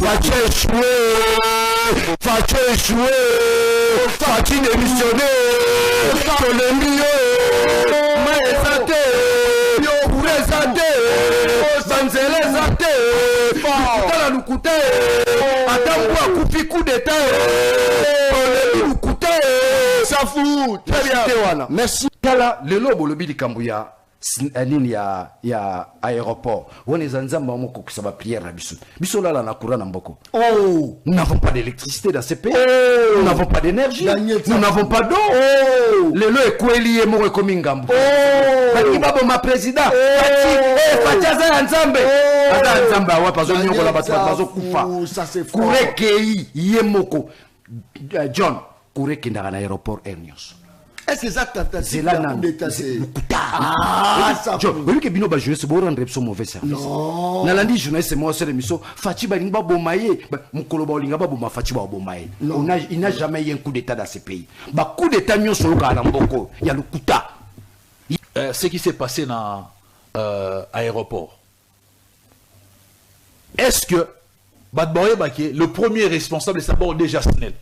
Fachi échoué, Fachi échoué, Fachi démissionné, Tolemi Maezate, Urezate, Sanzelezate, Lukutala Lukute, Adambo Akufi coup d'état, Tolemi Lukute, ça fout. Très bien. Merci. Kala, le lobo le bidi Kambuya. Nini ya aéroport on est en zamba moko que ça va prière na biso biso là na courant na mboko. Oh, nous n'avons pas d'électricité dans ce pays. Nous n'avons pas d'énergie, nous n'avons pas d'eau. Le lo ekweli e moko komi ngambo. Baki babo ma président Fachi aza nzambe aza nzambe awa pazo nyoko la bato bazo kufa kure kei ye moko John kure kindaka na aéroport Ernios. Est-ce que ça c'est là non ah John oui que bino ba jouer ce bon rendre so mauvais service non na landi journaliste moi sur l'émission Fachi ba lingba bomaye mukolo ba linga ba boma Fachi ba bomaye il n'a jamais eu un coup d'état dans ce pays ba coup d'état nyo solo ka na mboko ya lukuta. Ce qui s'est passé dans aéroport, est-ce que Badboye Baké le premier responsable c'est d'abord déjà Snell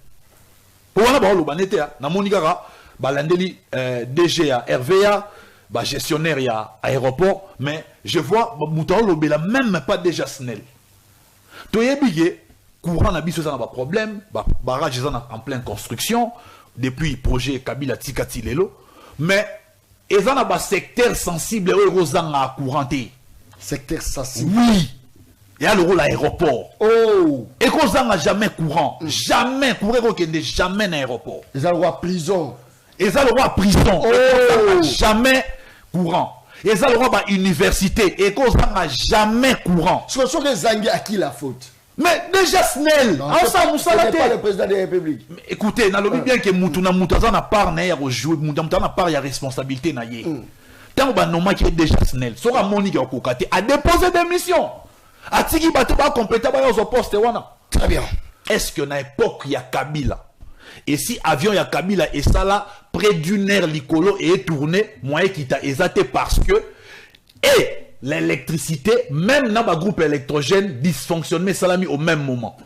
pour on a ba lo banete na monikara balandeli DG à RVA, gestionnaire à aéroport, mais je vois Moutao Lobela même pas déjà Snell. Toyebige, courant n'abîme ça n'a pas problème, barrage en pleine construction, depuis projet Kabila Tikati Lelo, mais ils ont un secteur sensible et aux à couranté. Secteur sensible. Oui. Il y a le rôle aéroport. Oh. Et qu'on n'a jamais courant. Jamais courant qu'il n'y ait jamais un aéroport. Ils ont le droit prison. Ils ont le droit prison. Oh. Jamais courant. Ils ont le droit université. Et qu'on n'a jamais courant. Ce sont les Zangui à qui la faute? Mais déjà Snell. Ce n'est pas le président de la République. Écoutez, dans le bien que Moutouna n'a pas de responsabilité. Tant que Noma qui est déjà Snell, sera Monique Okokate a déposé des missions. A Tiki Batouba complété au poste. Très bien. Est-ce que dans l'époque il y a Kabila? Et si avion il y a Kabila et ça là, près d'une heure l'icolo est tourné, moyen qui t'a exalté parce que et l'électricité, même dans le groupe électrogène, dysfonctionne, mais ça l'a mis au même moment.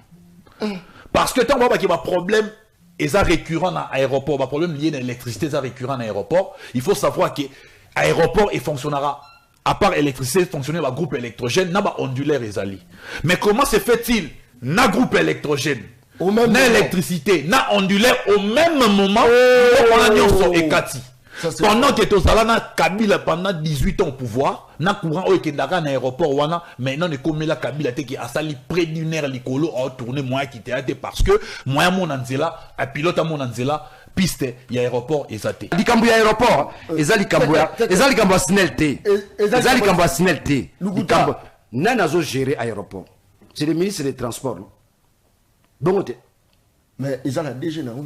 Parce que tant qu'il y a un problème, et ça récurrent dans l'aéroport, un problème lié à l'électricité, ça récurrent dans l'aéroport, il faut savoir que l'aéroport fonctionnera, à part l'électricité, fonctionner dans le groupe électrogène, dans l'ondulaire et zali. Mais comment se fait-il, dans le groupe électrogène, dans l'électricité, dans l'ondulaire, au même moment, on a dit Ekati. Pendant que Tozalana Kabila pendant 18 ans au pouvoir, na courant au Kendara na aéroport wana, maintenant ne comme la Kabila te qui a sali près d'une heure l'icolo a tourné moi qui était parce que moi mon anzela, un pilote à mon anzela, piste y aéroport ezate. Likambu aéroport, ezali kambu snelté. Ezali kambu snelté. Likambu nana zo gérer aéroport. C'est le ministre des Transports. Bon mais ils ont la DG non?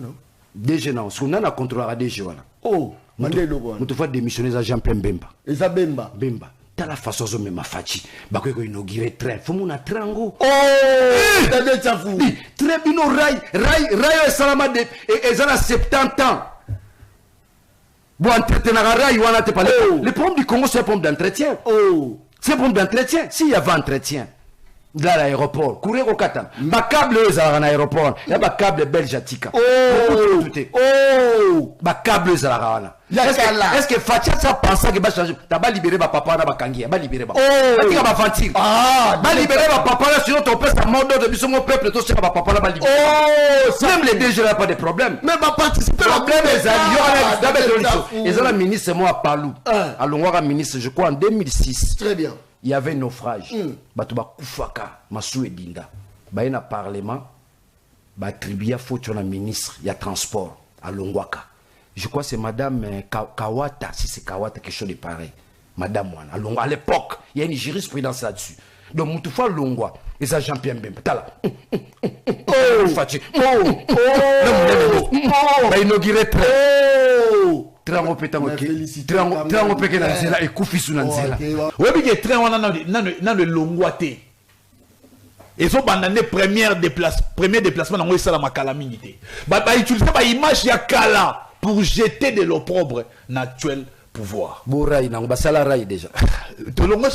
DG non, parce qu'on a contrôlé la DG voilà. Oh. Nous faut démissionner à Jean-Pierre Bemba. Et ça Bemba. Bemba. T'as la façon de me Fachi. Bah quoi inaugurer train. Faut mon trango. Oh. T'as des tafou. Très bien rail salama de et ça a 70 ans. Bon entretenir rail ou on te parler. Le problème du Congo c'est un problème d'entretien. Oh. C'est un problème d'entretien. S'il y avait entretien dans l'aéroport, courir au Qatar. Ma câble est à l'aéroport. Il y a ma câble belge à Tika. Oh. Oh. Ma câble est à la est-ce que Fatia ça pense que va changer? T'as pas libéré ma papa na bakangi, va libérer ma. Oh. Tu vas mentir. Ah, va libérer ma papa là sinon ton père ça mort de biso mon peuple toi c'est ma papa là va libérer. Oh, même les DG là pas de problème. Mais va participer. Problème les alliés ils ont la ministre moi à Palou. Alongwa ministre je crois en 2006. Très bien. Il y avait un naufrage. Batuba Koufaka, Massou Edinda. Bah, il y a un parlement. Bah, tribia faut tu un ministre, il y a transport à Longwaka. Je crois que c'est madame Kawata, si c'est Kawata, quelque chose de pareil. Madame Wana, à Longwa. À l'époque, il y a une jurisprudence là-dessus. Donc, Moutoufa Longwa, et ça Jean-Pierre Bemba. T'as là. Oh, Fachi. Oh, bah, inauguré très. Trango pétango trango péke na nzela et kufisu na nzela webi ke train wana na le longwate et so bandane premier déplacement na ngwe sala makala mingi te ba utiliser ba image ya kala pour jeter de l'opprobre na actuel pouvoir. Bouraï, non, bah ça la raille déjà. Tolongo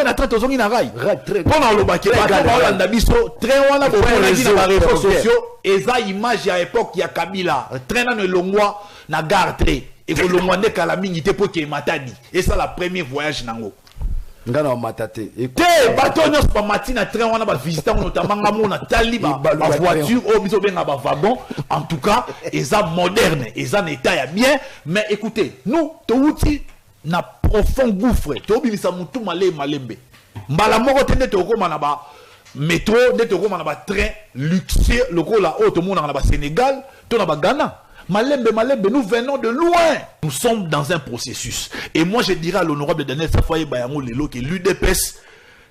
na train tozongi na rail. Très Pendant le baquet, on a biso train wana pour les réseaux sociaux. Eza image à époque ya Kabila. Train na longwa na gare train. Et que le monde kala mingi te pour que matadi. Et ça la premier voyage nango. Ngana matate. Te bateau nyos pa matina train wana ba visitant notamment ngamo na tali ba voiture au biso benga ba wagon. En tout cas, eza moderne, eza na état ya bien, mais écoutez, nous to outi na profond gouffre. To bilisa mutu malembe. Mbala moko tende to ko na ba métro, de to ko na ba train luxueux lokola o to mona na ba Sénégal, to na ba Ghana. Malembe, nous venons de loin. Nous sommes dans un processus. Et moi, je dirais à l'honorable Daniel Safaye Bayango Lelo que l'UDPS,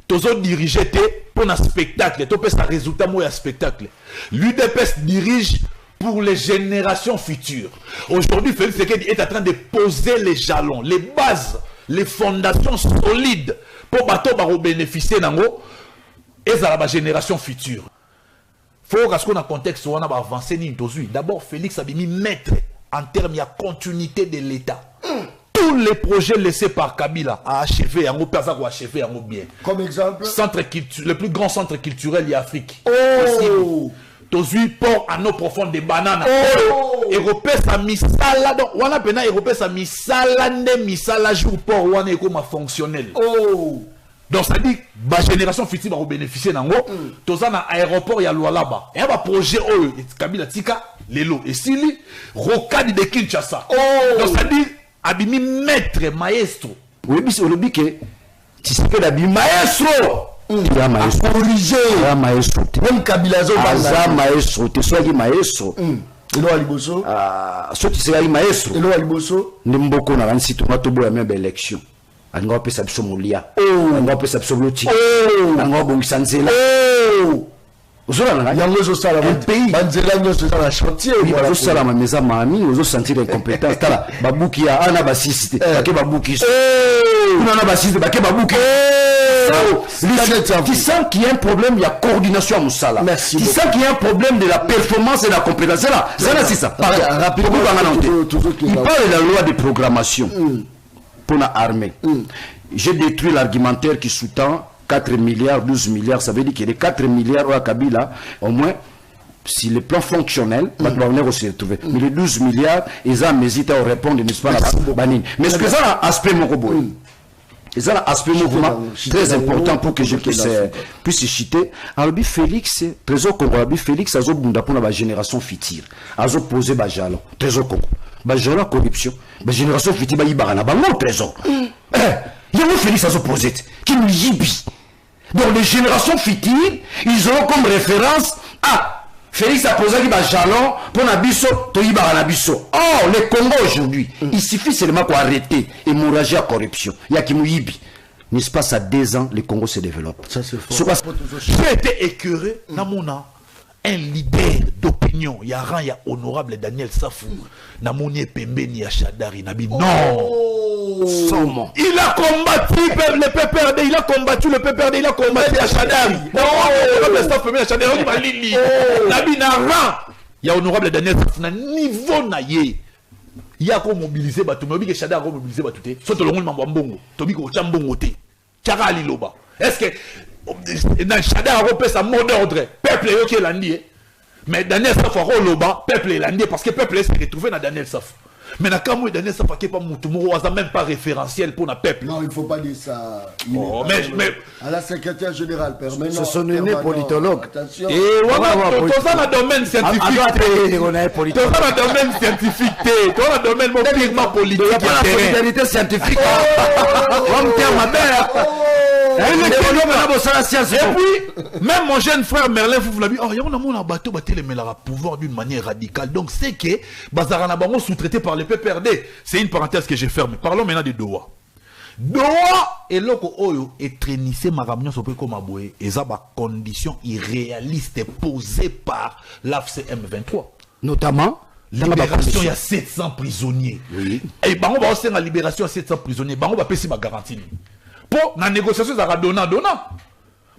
tous autres dirigés pour un spectacle. Tous un résultat pour un spectacle. L'UDPS dirige pour les générations futures. Aujourd'hui, Félix Tshisekedi est en train de poser les jalons, les bases, les fondations solides pour bénéficier d'ango et à la génération future. Faut qu'on a un contexte où on a avancé. D'abord, Félix a mis maître en termes de continuité de l'État. Tous les projets laissés par Kabila à achever, bien. Comme exemple, le plus grand centre culturel de l'Afrique. Oh! Tozui port à nos profondes des bananes. Oh! Européen sa misala donc on a pena Européen sa misala ne misala jour port on est comme fonctionnel. Oh! Donc ça dit la génération future va bénéficier d'ango. Toza na aéroport ya Lualaba. Et un projet Kabila tika lelo et sili rocade de Kinshasa. Oh! Donc ça dit abimi maître maestro. Oui mais c'est le bique. Tu sais que l'abimi maestro. Il y a maestro. Corriger. Il y a maestro. Même Kabila zo baza maestro. Tu sois maestro. Elo aliboso. Ah, so tu sais maestro. Elo aliboso. Ndemboko na ransi to matobo ya même élection. On va passer sur Molia. On va passer sur l'outil. On va passer sur Nzela. Un pays. Banzela chantier. Ils sont là, mais ça m'a mis. Ils ont senti l'incompétence. Babouki a ana basiste. Baké babouki. On a basiste. Baké babouki. Tu sens qu'il y a un problème, il y a coordination à Moussala. Merci. Tu sens qu'il y a un problème de la performance et de la compétence. C'est là. C'est ça. Rapidement, il parle de la loi de programmation. Pour l'armée. J'ai détruit l'argumentaire qui sous-tend 4 milliards, 12 milliards. Ça veut dire qu'il y a 4 milliards à Kabila, au moins, si le plan fonctionnel, va venir aussi retrouver. Mais les 12 milliards, ils ont hésité à répondre, n'est-ce pas, mais ce que ça a aspect mon c'est un aspect mouvement très important pour que je puisse citer. Alors, Félix, Trésor Congo, Félix, a zobunda pour la génération future. A posé Bajalo, Trésor Congo. Bajalo, corruption. La génération future, il y a un trésor. Il y a un Félix à posé, qui nous yibi. Donc, les générations futures, ils auront comme référence à Félix a posé un jalon pour Nabiso, Toyiba Nabiso. Oh, le Congo aujourd'hui, il suffit seulement pour arrêter l'hémorragie à corruption. Il y a qui mouyibi. N'est-ce pas, ça 2 ans, le Congo se développe. Ça, c'est fort. J'ai été écœuré, Namona, un leader d'opinion. Il y a un honorable Daniel Safou. Namouni Pembeni à Chadari. Nabi, non. Sûrement. Il a combattu le PPRD, il a combattu le PPRD, il a combattu à Chadari. Nabi Nara. Il y a honorable Daniel Safou. Na niveau naïe. Il y a qu'on mobiliser Batou, mais que Chadar a mobilisé Batou. Soit le monde Mambongo, Tobi ko Chambongo te. Chara Liloba. Est-ce que dans Chadar a repéré sa mot d'ordre? Peuple est ok l'andi. Mais Daniel Safou a Loba, peuple est l'andi parce que peuple s'est retrouvé dans Daniel Safou. Mais dans le cas Daniel Safou qui pas Moutoumou, on n'a même pas référentiel pour le peuple. Non, il ne faut pas dire ça. Oh, mais à la secrétaire générale, permet. Ce sont des politologues. Attention. Et voilà, tout ça dans le domaine scientifique. Tout ça dans le domaine scientifique. Tout ça dans le domaine purement politique. Il n'y a pas la solidarité scientifique. On me terme ma mère. Et puis, même mon jeune frère Merlin Fouf l'a dit, oh, il y a un bateau qui a pouvoir d'une manière radicale. Donc, c'est que Bazarana Bango sous-traité par le PPRD. C'est une parenthèse que j'ai fermée. Parlons maintenant de Doha. Doha et loko oyo et traînissé ma ramion sur comme aboué. Et ça, conditions irréalistes posées par l'AFCM 23. Notamment, libération, il y a 700 prisonniers. Oui. Et on va aussi la libération à 700 prisonniers. On va payer ma garantie. Pour la négociation, ça va donner.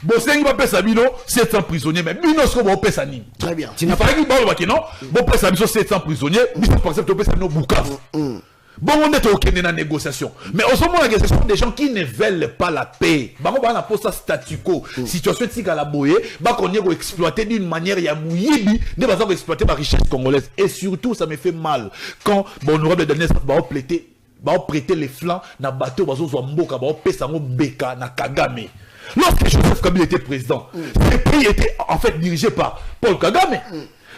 Bosseng va payer 700 prisonniers, mais Bino va payer ça. Très bien. Il fallait qu'il va payer non, 700 prisonniers, par exemple, payer ça Bukavu. Bon, on est au Kenya dans la négociation. Mais au moment où ce sont des gens qui ne veulent pas la paix. Bah, on va poser ça statu quo. Situation de la boye, bah, qu'on y exploiter d'une manière, il y a mouyibi, de façon à exploiter ma richesse congolaise. Et surtout, ça me fait mal. Quand, bon, honorable Daniel, bah, on prêter les flancs, na bateau, bah, on mboka, bah, on pèse en beka, na Kagame. Lorsque Joseph Kabila était président, ce pays était en fait dirigé par Paul Kagame.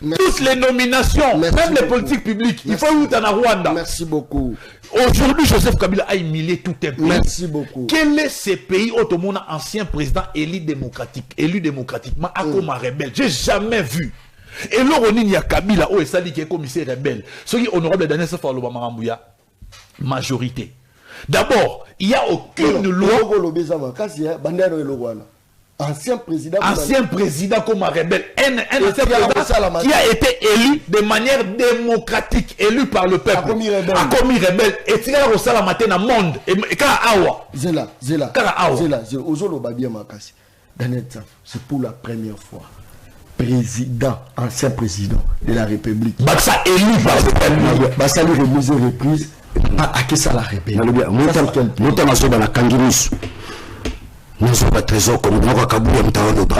Toutes les nominations, même les politiques publiques, il faut où en Rwanda. Merci beaucoup. Aujourd'hui, Joseph Kabila a humilié tout un pays. Merci beaucoup. Quel est ce pays où tout le monde a ancien président élu démocratiquement comme un rebelle? J'ai jamais vu. Et l'Oroni, il y a Kabila, où est-ce qu'il est commissaire rebelle? Ce qui est honorable Daniel Safalo Marambouya, majorité. D'abord, il n'y a aucune loi. Ancien président comme un rebelle. Un ancien président qui a été élu de manière démocratique, élu par le peuple. A commis rebelle. Et tu as reçu la matin dans le monde. Et quand Awa. Zela. Daniel Tsaf, c'est pour la première fois. Ancien président de la République. Ça élu par le peuple. Ça lui remise reprise. À qui ça la répète? Nous sommes dans la Kangimis. Nous sommes pas trésor comme nous avons Kabou et Mtaono. Dans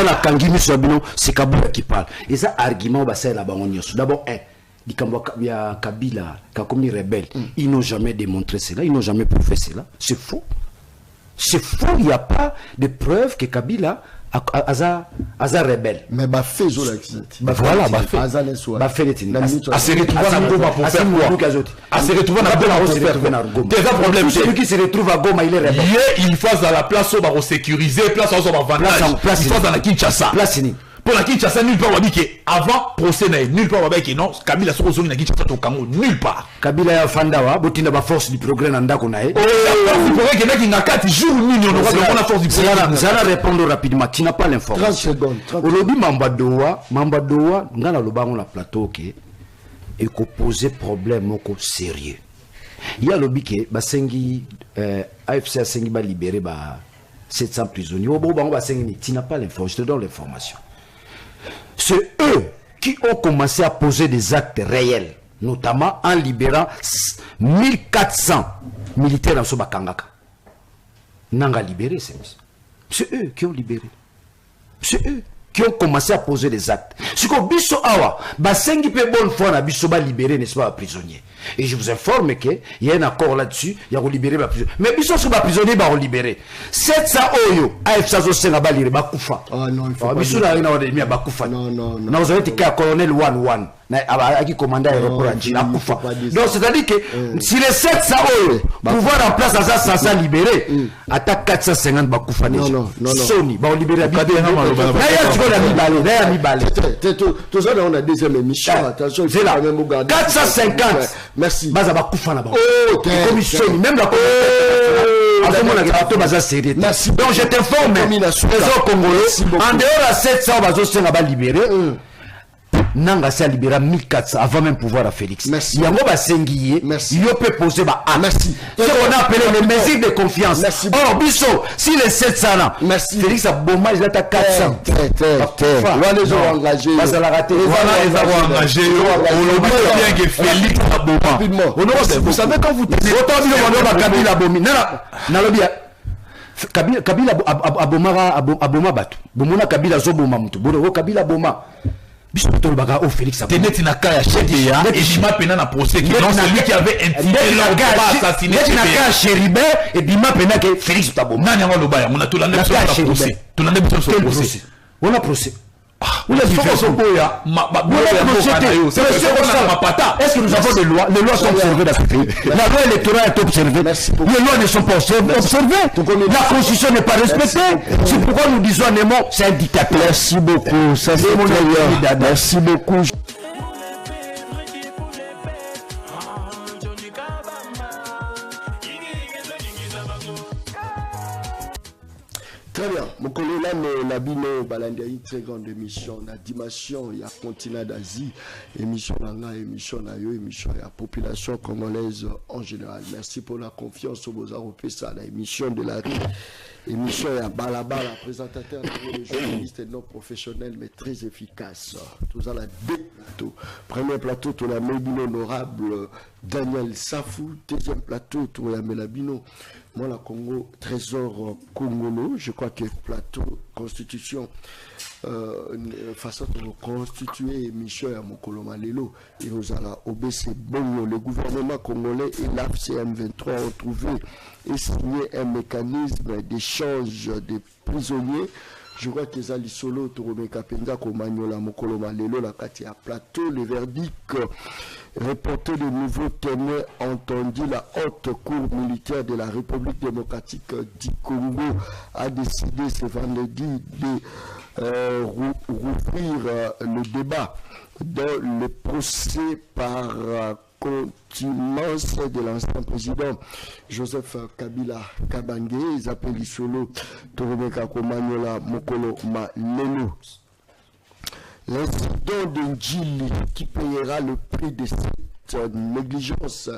la Kangimis, c'est Kabou qui parle. Et ça, argument, c'est là-bas. D'abord, il y a Kabila, comme rebelle. Ils n'ont jamais démontré cela, ils n'ont jamais prouvé cela. C'est faux. C'est faux, il n'y a pas de preuve que Kabila Aza rebelle. Mais bah fait voilà, bah fait. Bah fait les tini. À se retrouver à Goma pour faire quoi? À se retrouver à Goma pour faire quoi? Déjà problème, celui qui se retrouve à Goma, il est rebelle. Il faut à la place où on va sécuriser, place où on va vendre. Il faut dans la Kinshasa. Place ni. Pour la Kinshasa, nulle part on va dire que avant procès nulle part on va dire que non, Kabila sur zone na Kinshasa au Congo, nulle part. Kabila ya fandawa, botinda ba force du progrès na ndako na e. Oh, il pourrait que na 4 jours mingi on aura de la force du progrès. Ça va répondre rapidement, tu n'as pas l'information. 30 secondes. Aujourd'hui Mambadoa, ngana lobango na plateau ke et ko poser problème moko sérieux. Il y a lobby ke basengi AFC a sengi ba libérer ba 700 prisonniers. Au bango ba sengi, tu n'as pas l'information, je te donne l'information. C'est eux qui ont commencé à poser des actes réels, notamment en libérant 1400 militaires dans Sobakangaka. Nanga libéré, c'est eux qui ont libéré. C'est eux qui ont commencé à poser des actes. Ce que Bisso Awa, Basengi pe bonne fois na Bisso ba libéré, n'est-ce pas, prisonnier. Et je vous informe qu'il y a un accord là-dessus, il y a libéré les prisonniers. Mais Bisso sur les prisonniers, ils libéré. 700 Oyo, AFSA Zosena ba libéré, Bakoufa. Ah non, il faut pas. Bisso n'a rien à dire, Bakoufa. Non. Nous avons été colonel 1-1. Qui commandait l'aéroport à Djina Koufa. Donc c'est-à-dire que si les 700 Oyo pouvoir en place à ça, sans libérer, attaque 450 Bakoufa. Non. Sony, va libérer. Tout ça, on a deuxième émission. Attention, il faut quand même garder. 450. Merci. Même la merci. Donc je t'informe, trésor congolais, en dehors de 700, on va libérer. Nanga s'est libéré 1400 avant même pouvoir à Félix. Merci. Yango Basengiye, il peut poser ba ah. Merci. Ce qu'on a appelé les mesures de confiance. Merci. Or, Bisso, si les 700 là, merci. Félix a bon mal, il a 400. Voilà les gens engagés. Voilà les gens engagés. On oublie bien que Félix a bon rapidement. Vous savez quand vous tenez autant de Kabila Bomi. Nalobia. Kabila aboma batu. Bomona Kabila zoboma mutu. Bono Kabila boma. Félix Tenet na kaya cheke ya et Bima pena na procès qui non celui qui avait intimidé l'homme assassiné na Chéribé et Bima pena que Félix Tabo nani ngo lobaya on a tout l'année sur le procès tout l'année sur le procès on a procès on a différence boya est-ce que nous avons des lois? Les lois sont observées dans ce pays. La loi électorale est observée. Les lois ne sont pas observées. La constitution n'est pas respectée. C'est pourquoi nous disons Nemo, c'est un dictateur. Merci beaucoup. Ça c'est mon meilleur. Merci beaucoup. Très bien. Mon collègue là, Nabino Balandia, une très grande émission. La dimension, il y a continent d'Asie. Émission là, émission là, émission la population congolaise en général. Merci pour la confiance au Beaux-Arts, ça, la émission de la rue. émission à Balabala, présentateur de journaliste non professionnel mais très efficace. Tous à la deux plateaux. Premier plateau, tout la Mébino honorable Daniel Safou. Deuxième plateau, tout la Mélabino. Moi, la Congo, trésor congolo. Je crois que plateau, constitution, façon de constituer émission à Mokolo Malelo. Et nous allons OBC Bongo. Le gouvernement congolais et l'AFCM 23 ont trouvé et signé un mécanisme d'échange des prisonniers. Je vois que Zali Solo, Toromeka Penza, Komanyola, Mokolo Malelo, la Katia Plateau, le verdict reporté de nouveaux témoins entendus. La haute cour militaire de la République démocratique du Congo a décidé ce vendredi de rouvrir le débat dans le procès par contumace de l'ancien président Joseph Kabila Kabange. Ils appellent Solo Toromeka Komanyola Mokolo Malelo. L'incident de Ndjili qui payera le prix de cette négligence.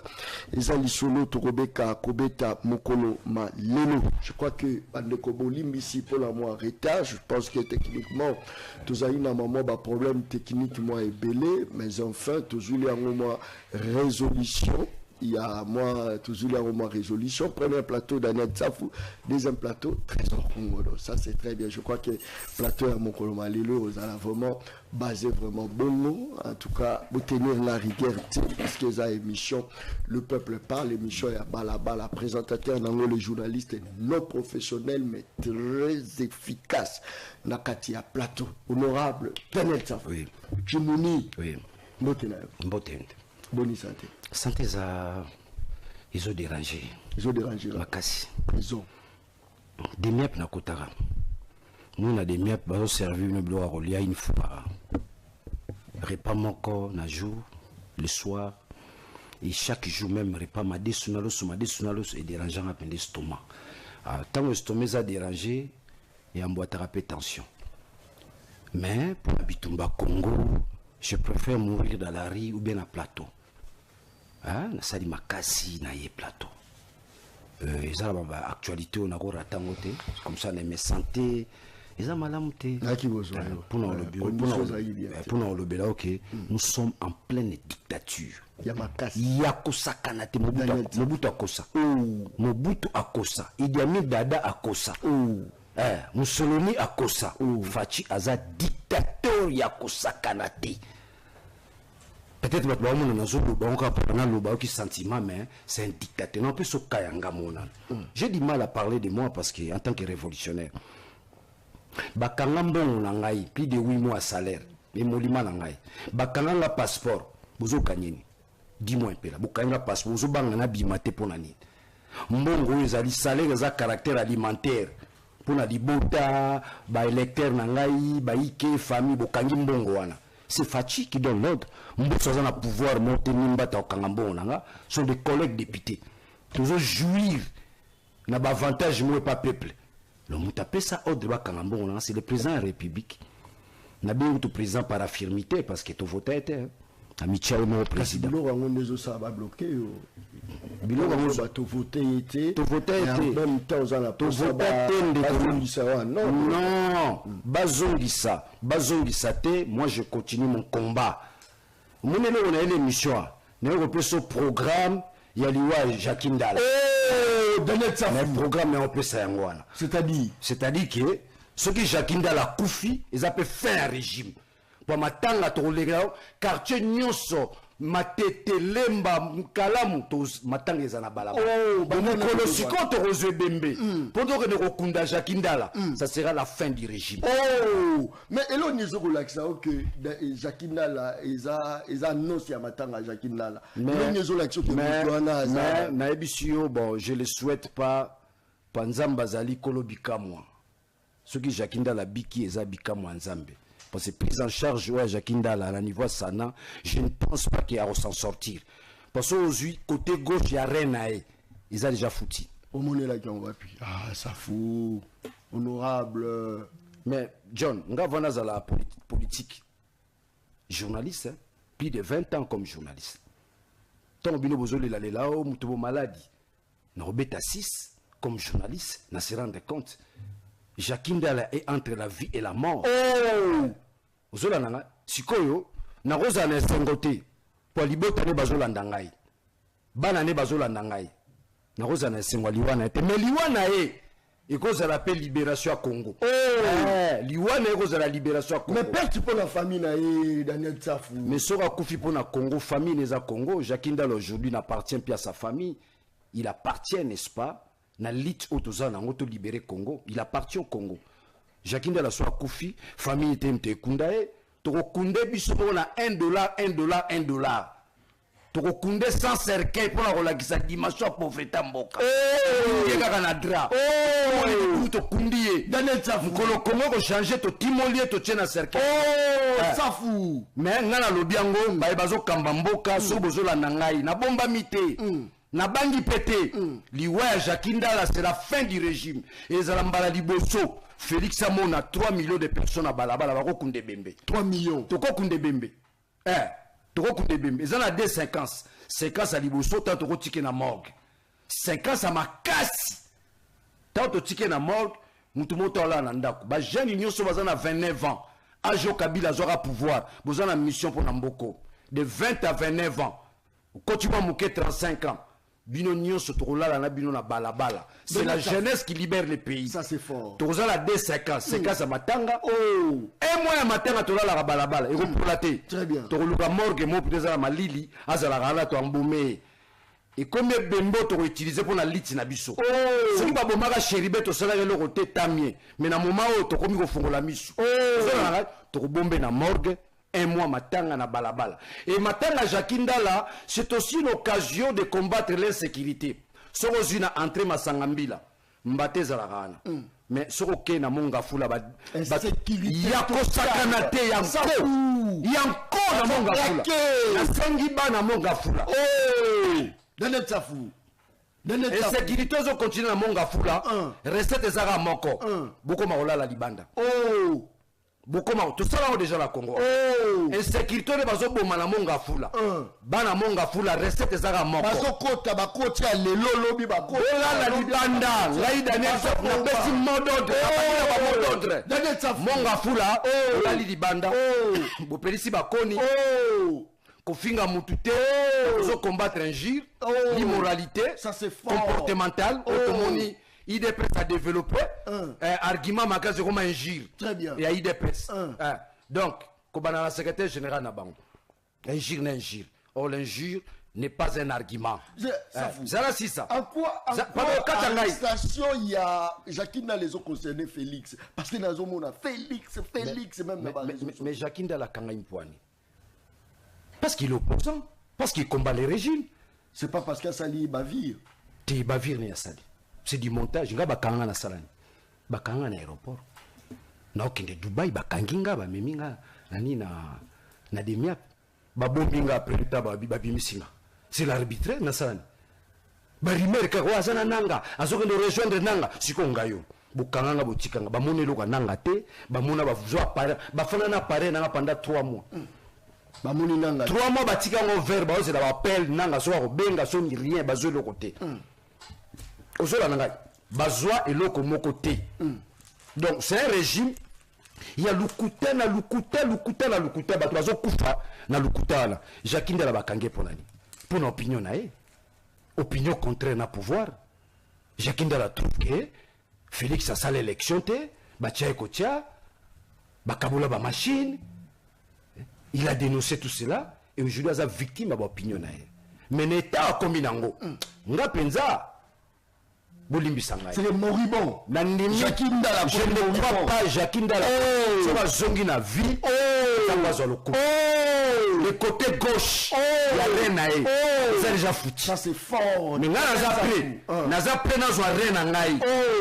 Ezali Solo Torobeka Kobeta Mokolo Malelo. Je crois que Bandekobolim ici pour la moi retard. Je pense que techniquement, tous a eu un moment de problème technique moi est belé, mais enfin, toujours il y a un moment résolution. Il y a moi toujours un moment résolution. Premier plateau Daniel Safou, deuxième plateau Trésor Congolo. Ça c'est très bien. Je crois que plateau à Mokolo Malelo, vous allez vraiment basé vraiment bon. En tout cas, vous tenir la rigueur parce que ça émission, le peuple parle, l'émission est à Balabala, présentateur dans le journaliste non professionnel mais très efficace. Nakati à plateau, honorable Daniel Safou. Oui. Chimouni. Oui. Mbotena. Bonne santé. Santé ça, ils ont dérangé. Ils ont dérangé là. Makasi. Ils ont. Des miep na kotara. Nous on a des miep, bah on servi une bloire au lia une fois. Repas moko na jour, le soir. Et chaque jour même repas ma desunalos est dérangeant à peine l'estomac. Tant que l'estomac a dérangé, et en boîte à tension. Mais pour la Bitumba Congo, je préfère mourir dans la rue ou bien à plateau. Hein? Ça dit makasi na ye plateau. Ils ont actualité on a ratangote comme ça les santé ils ont malamute. Pour nous le bureau ok nous sommes en pleine dictature. Yakosakana te Mobutu akosa. Mobutu akosa. Idi Amin Dada akosa. Mussolini akosa. Fachi aza dictateur yakosakana te. Peut-être que nous sentiment, mais c'est un dictateur. Non, plus j'ai du mal à parler de moi parce que en tant que révolutionnaire, plus de 8 mois de salaire, mais molima nangai. Bakanga passeport, bozo kanyeni. Dis-moi un peu là, bakanga passeport, bozo bangana bimate pour nani. Mbongo ezali salaire za caractère alimentaire. Pour na libota, ba électeur nangai, ba ike famille bokangi mbongo wana. C'est Fachi qui donne l'ordre. Mboussazan a pouvoir monter Nimbata au Kangambo Nanga sont des collègues députés. Toujours jouir n'a pas avantage moi pas peuple. Le moutapé ça ordre de Kangambo Nanga c'est le président de la République. N'a bien tout président par affirmité parce que tout voté était. Amicia est mon président. Bilo rango ça va bloquer. Bilo rango va tout voter était. Tout voté était. En même temps on a tout voté non. Bazongisa te. Moi je continue mon combat. Mon élève on a une émission. Nous on ce programme. Il y a l'Iwa Jacques Ndala. Oh, Daniel Safou. Le programme est un peu ça ngwana. C'est-à-dire que ceux qui Jacques Ndala Koufi, ils appellent fin un régime. Pour matanga to lega quartier nyonso matete lemba kalamu to matanga ezana balaba bonokolo sikoto rozwe bembe pendant que ne kunda Jakindala ça sera la fin du régime. Oh mais elo nizo ko lakisa que Jakindala eza nosi ya matanga Jakindala mais nizo lakisa que mutwana za na ebisio bon je le souhaite pas panzamba zali kolobika moi ceux qui Jakindala biki eza bika moi nzambe. Parce que prise en charge ouais Jakindala à la niveau sana, je ne pense pas qu'il y a à s'en sortir. Parce qu'aujourd'hui côté gauche il y a Renae, ils ont déjà foutu. Au moment là qui on va puis ah ça fout honorable. Mais John, on va voir dans la politique journaliste, hein, plus de 20 ans comme journaliste. Tant bino bozoli la là mutubo maladie. Na robeta 6 comme journaliste, n'a se rendre compte. Jacques Ndala est entre la vie et la mort. Ozola nanga, sikoyo, na rosa na sengote, po libota ne bazolanda ngai. Bana ne bazolanda ngai. Na rosa na sengwa liwana ete, mais liwana et cause de la paix libération à Congo. Liwana et cause de la libération à Congo. Mais perte pour la famille na Daniel Tsafou. Mais sera koufi pour la Congo, famille n'est à Congo. Jacques Ndala aujourd'hui n'appartient plus à sa famille. Il appartient, n'est-ce pas, na lit autoza na ngoto libérer Congo. Il appartient au Congo. Jacques Ndala soit koufi, famille était mtekundae. Toko kunde biso na $1. Toko kunde sans cercueil pour la relakisa dimension pauvreté mboka. Yega na dra. To kundiye. Daniel Tsafou. Kolo Congo ko changer to timolier to tena cercueil. Tsafou. Mais ngana lobiango ba bazo kamba mboka so bozola na ngai na bomba mité. Na bangi pété. Liwa Jacques Ndala c'est la fin du régime. Et zalambala liboso. Félix Samon a 3 millions de personnes à Balabala, bako kunde bembe. 3 millions. Toko kunde bembe. Toko kunde bembe. Ils ont la des 5 ans. 5 ans à Liboso, tant toko tike na morgue. 5 ans à Makasi. Tant toko tike na morgue, mutumoto ala nandaku. Ba jeune union so bazana 29 ans. Ajo Kabila zora pouvoir. Bozana mission pour Namboko. De 20 à 29 ans. Quand tu vas mouquer 35 ans. Bino nyonso tokolala na bino na balabala. C'est la jeunesse qui libère le pays. Ça c'est fort. Tokozala des 5 ans, 5 ans à matanga. Et moi à matanga tolala la balabala. Et repolaté. Très bien. Tokoluka morgue mo peut-être à malili, azala rala to ambomé. Et combien bembo to utiliser pour la liti na biso. Si ba bomaka chéribe to sala le côté tamie. Mais na moment où to komi ko fongola miso. To ko bomber na morgue. Un mois matanga na balabala. Et matanga Jacques Ndala, c'est aussi l'occasion de combattre l'insécurité. Soko zina entré masangambila, mbate zalarana. Mais soko ke na monga fula ba yako sakanate yanko na monga fula. Na sengi ba na monga fula. Daniel Tsafou. Et sécurité zo continue na monga fula. Recette zara moko. Boko maola la libanda. Bokoma tout ça là déjà la Congo. Insécurité de bazo boma na monga fula. Bana monga fula recette zaka moko. Bazo kota ba kota lelo lobi ba kota. La libanda, lai Daniel Tsafou na besi mododre, ba mododre. Daniel Tsafou monga fula, la libanda. Bo pelisi ba koni. Kofinga mutute, bazo combattre injure, l'immoralité, ça c'est fort. Comportementale, automoni. IDPS a développé argument magasin comme injure. Très bien. Il y a IDPS. Donc, comme la secrétaire général Nabango, injure n'injure. Or, l'injure n'est pas un argument. C'est là, c'est ça. En quoi l'arrestation, il y a Jacques Ndala les ont concernés Félix. Parce que dans on a Félix, même mais Jacques Ndala a une poignée. Parce qu'il est opposant. Parce qu'il combat les régimes. C'est pas parce qu'il y a Sali Bavir. Tu Bavir, il y a Sali. C'est du montage. Nga bakanga na salani. Bakanga na aéroport. Na okende Dubai bakanginga ba meminga nani na demiap. Ba bombinga après ta babimisinga. C'est l'arbitraire na salani. Ba rimer ka kwa sana nanga. Azokende rejoindre nanga siko ngayo. Bukanga botikanga ba monelo ka nanga te, ba mona ba vuzo apare, ba fana na pare nanga pendant 3 mois. Ba moni nanga. 3 mois batika ngo verbe ba ozela ba appel nanga so ko benga so ni rien ba zo le côté. Ozola nangai bazwa eloko moko te. Donc c'est un régime, il y a lukuta bato bazo kufa na lukuta la. Jacques Ndala bakange pour nani? Pour une opinion na opinion contraire na pouvoir. Jacques Ndala trouve que Félix a sa l'élection te, batia ekotia, bakabola ba machine. Il a dénoncé tout cela et aujourd'hui il est victime de l'opinion na. Mais n'état comme nango. Nga penza c'est le moribond. Jacques Ndala, je ne crois pas Jacques Ndala. C'est ma zongi na vie. Le côté gauche, il y a rien à y. C'est déjà foutu. Ça c'est fort. Mais naza pré na zo rien ngai.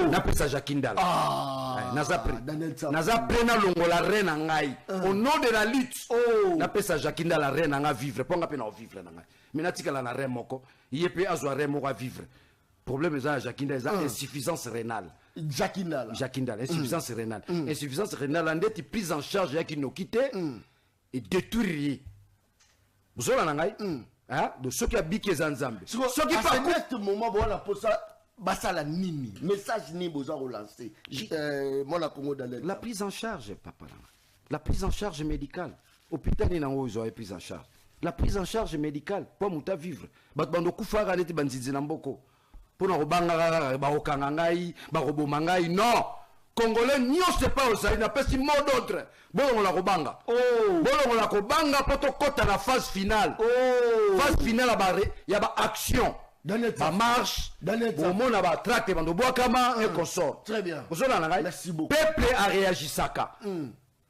Na pesa Jacques Ndala. Naza pré na longola rien ngai. Au nom de la lutte. Na pesa Jacques Ndala rien ngai vivre. Ponga pe na vivre ngai. Mais natika la na rien moko. Yepe azo rien moko vivre. Problème est à Jacques Ndala, insuffisance rénale. Jacques Ndala, insuffisance rénale. Insuffisance rénale, on est prise en charge, il y a qui nous quittent et détruire. Vous avez un de ceux qui habitent les ensembles. Ceux qui par ce moment, voilà pour ça. basala nini message ni boza relancer mon Congo dans la prise en charge papa la prise en charge médicale hôpital ni nango zo prise en charge la prise en charge médicale pour muta vivre bat bando kufara neti banzizi na mboko pour na robanga ba okanga ngai ba roboma ngai non Congolais nyonso pas osali na pesi mot d'autre bolongo la kobanga bolongo la kobanga poto kota na phase finale phase finale ya ba action ba marche au mona ba traque bando boakama et consort très bien merci beaucoup peuple a réagi saka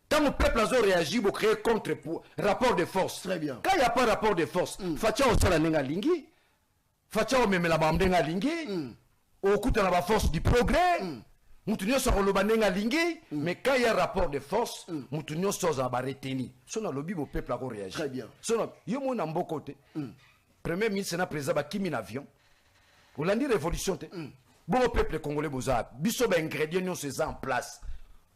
quand le peuple a réagi pour créer contre pour rapport de force très bien quand il y a pas rapport de force facha osala nenga lingi facha o memela ba mdenga lingi okuta na ba force du progrès Moutounio sort le banenga lingi, mais quand il y a rapport de force, Moutounio sort à reteni. Son lobby au peuple a réagi. Très bien. Son yo mon ambo côté. Premier ministre na président ba kimi avion. Olandi révolution te. Bon au peuple congolais boza. Biso ba ingrédients non c'est en place.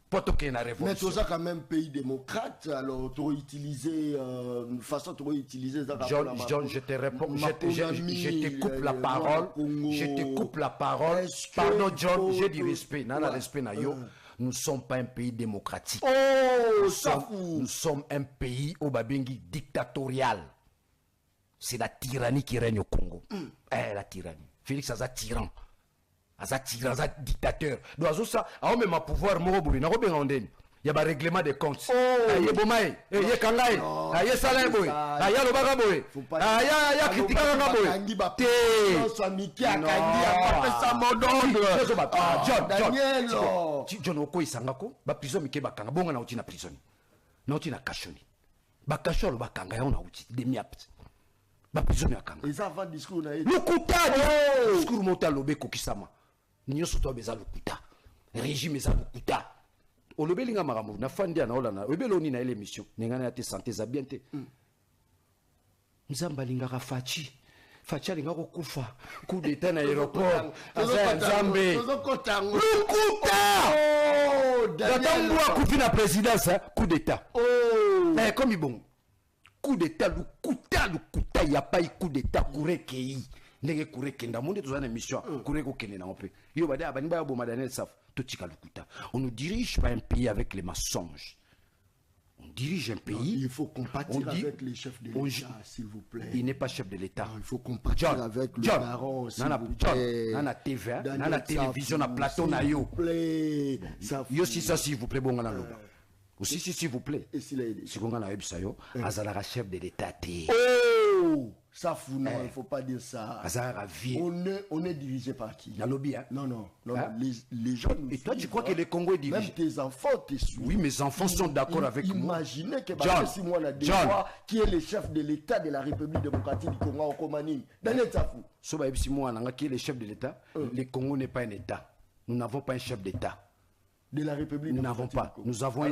Poto que na révolution. Mais c'est quand même pays démocrate, alors tu utiliser une façon de utiliser ça. John, je te réponds, je te coupe la parole, je te coupe la parole. Pardon John, j'ai du respect, nana respect na yo. Nous ne sommes pas un pays démocratique. Nous sommes un pays au babengi dictatorial. C'est la tyrannie qui règne au Congo. La tyrannie. Félix Aza tyran. Aza dictateur. Donc ça, a même un pouvoir moroboui. Na robe ngondeni. Il y a un règlement des comptes. Aye bomae, aye kangai, aye salai boy, aye lobaka boy, aye kritika nga boy. Te. John oko isangako, ba prison mike bakanga bonga na uti na prison. Na uti na kashoni. Ba kasholo bakanga ya na uti demiapt. Ba prison ya kanga. Et ça avant discours na. Lukuta. Discours mota lobeko kisama. Nyoso to beza lukuta. Régime eza lukuta. Olobelinga maramou na fandia na olana obeloni na émission ningana ya te santé za bien te nzamba linga fachi fachi linga ko kufa coup d'état na aéroport aza nzambe lukuta datangwa kufi na présidence coup d'état comme bon coup d'état lukuta ya pas coup d'état kurekei ndenge kurekenda monde tozana mission kureko kende na mpe yo bada bani ba boma Daniel Saf to tika lukuta on ne dirige pas un pays avec les mensonges on dirige un pays non, il faut compatir avec les chefs de l'État s'il vous plaît il n'est pas chef de l'État il faut compatir avec le baron s'il vous plaît nana TV nana télévision na plateau na yo yo si ça s'il vous plaît bonga na loba aussi s'il vous plaît et s'il est si konga na ebisa yo azala chef de l'État té ça fout, non, il ne faut pas dire ça. On est dirigé par qui? La lobby, hein? Non. Les gens. Et toi, tu crois que le Congo est dirigé? Même tes enfants, oui, mes enfants sont d'accord avec moi. Imaginez que John, qui est le chef de l'État de la République démocratique du Congo en Comanie. Daniel Safou. Soba Simouana, qui est le chef de l'État, le Congo n'est pas un État. Nous n'avons pas un chef d'État. De la République. Nous n'avons pas. Nous avons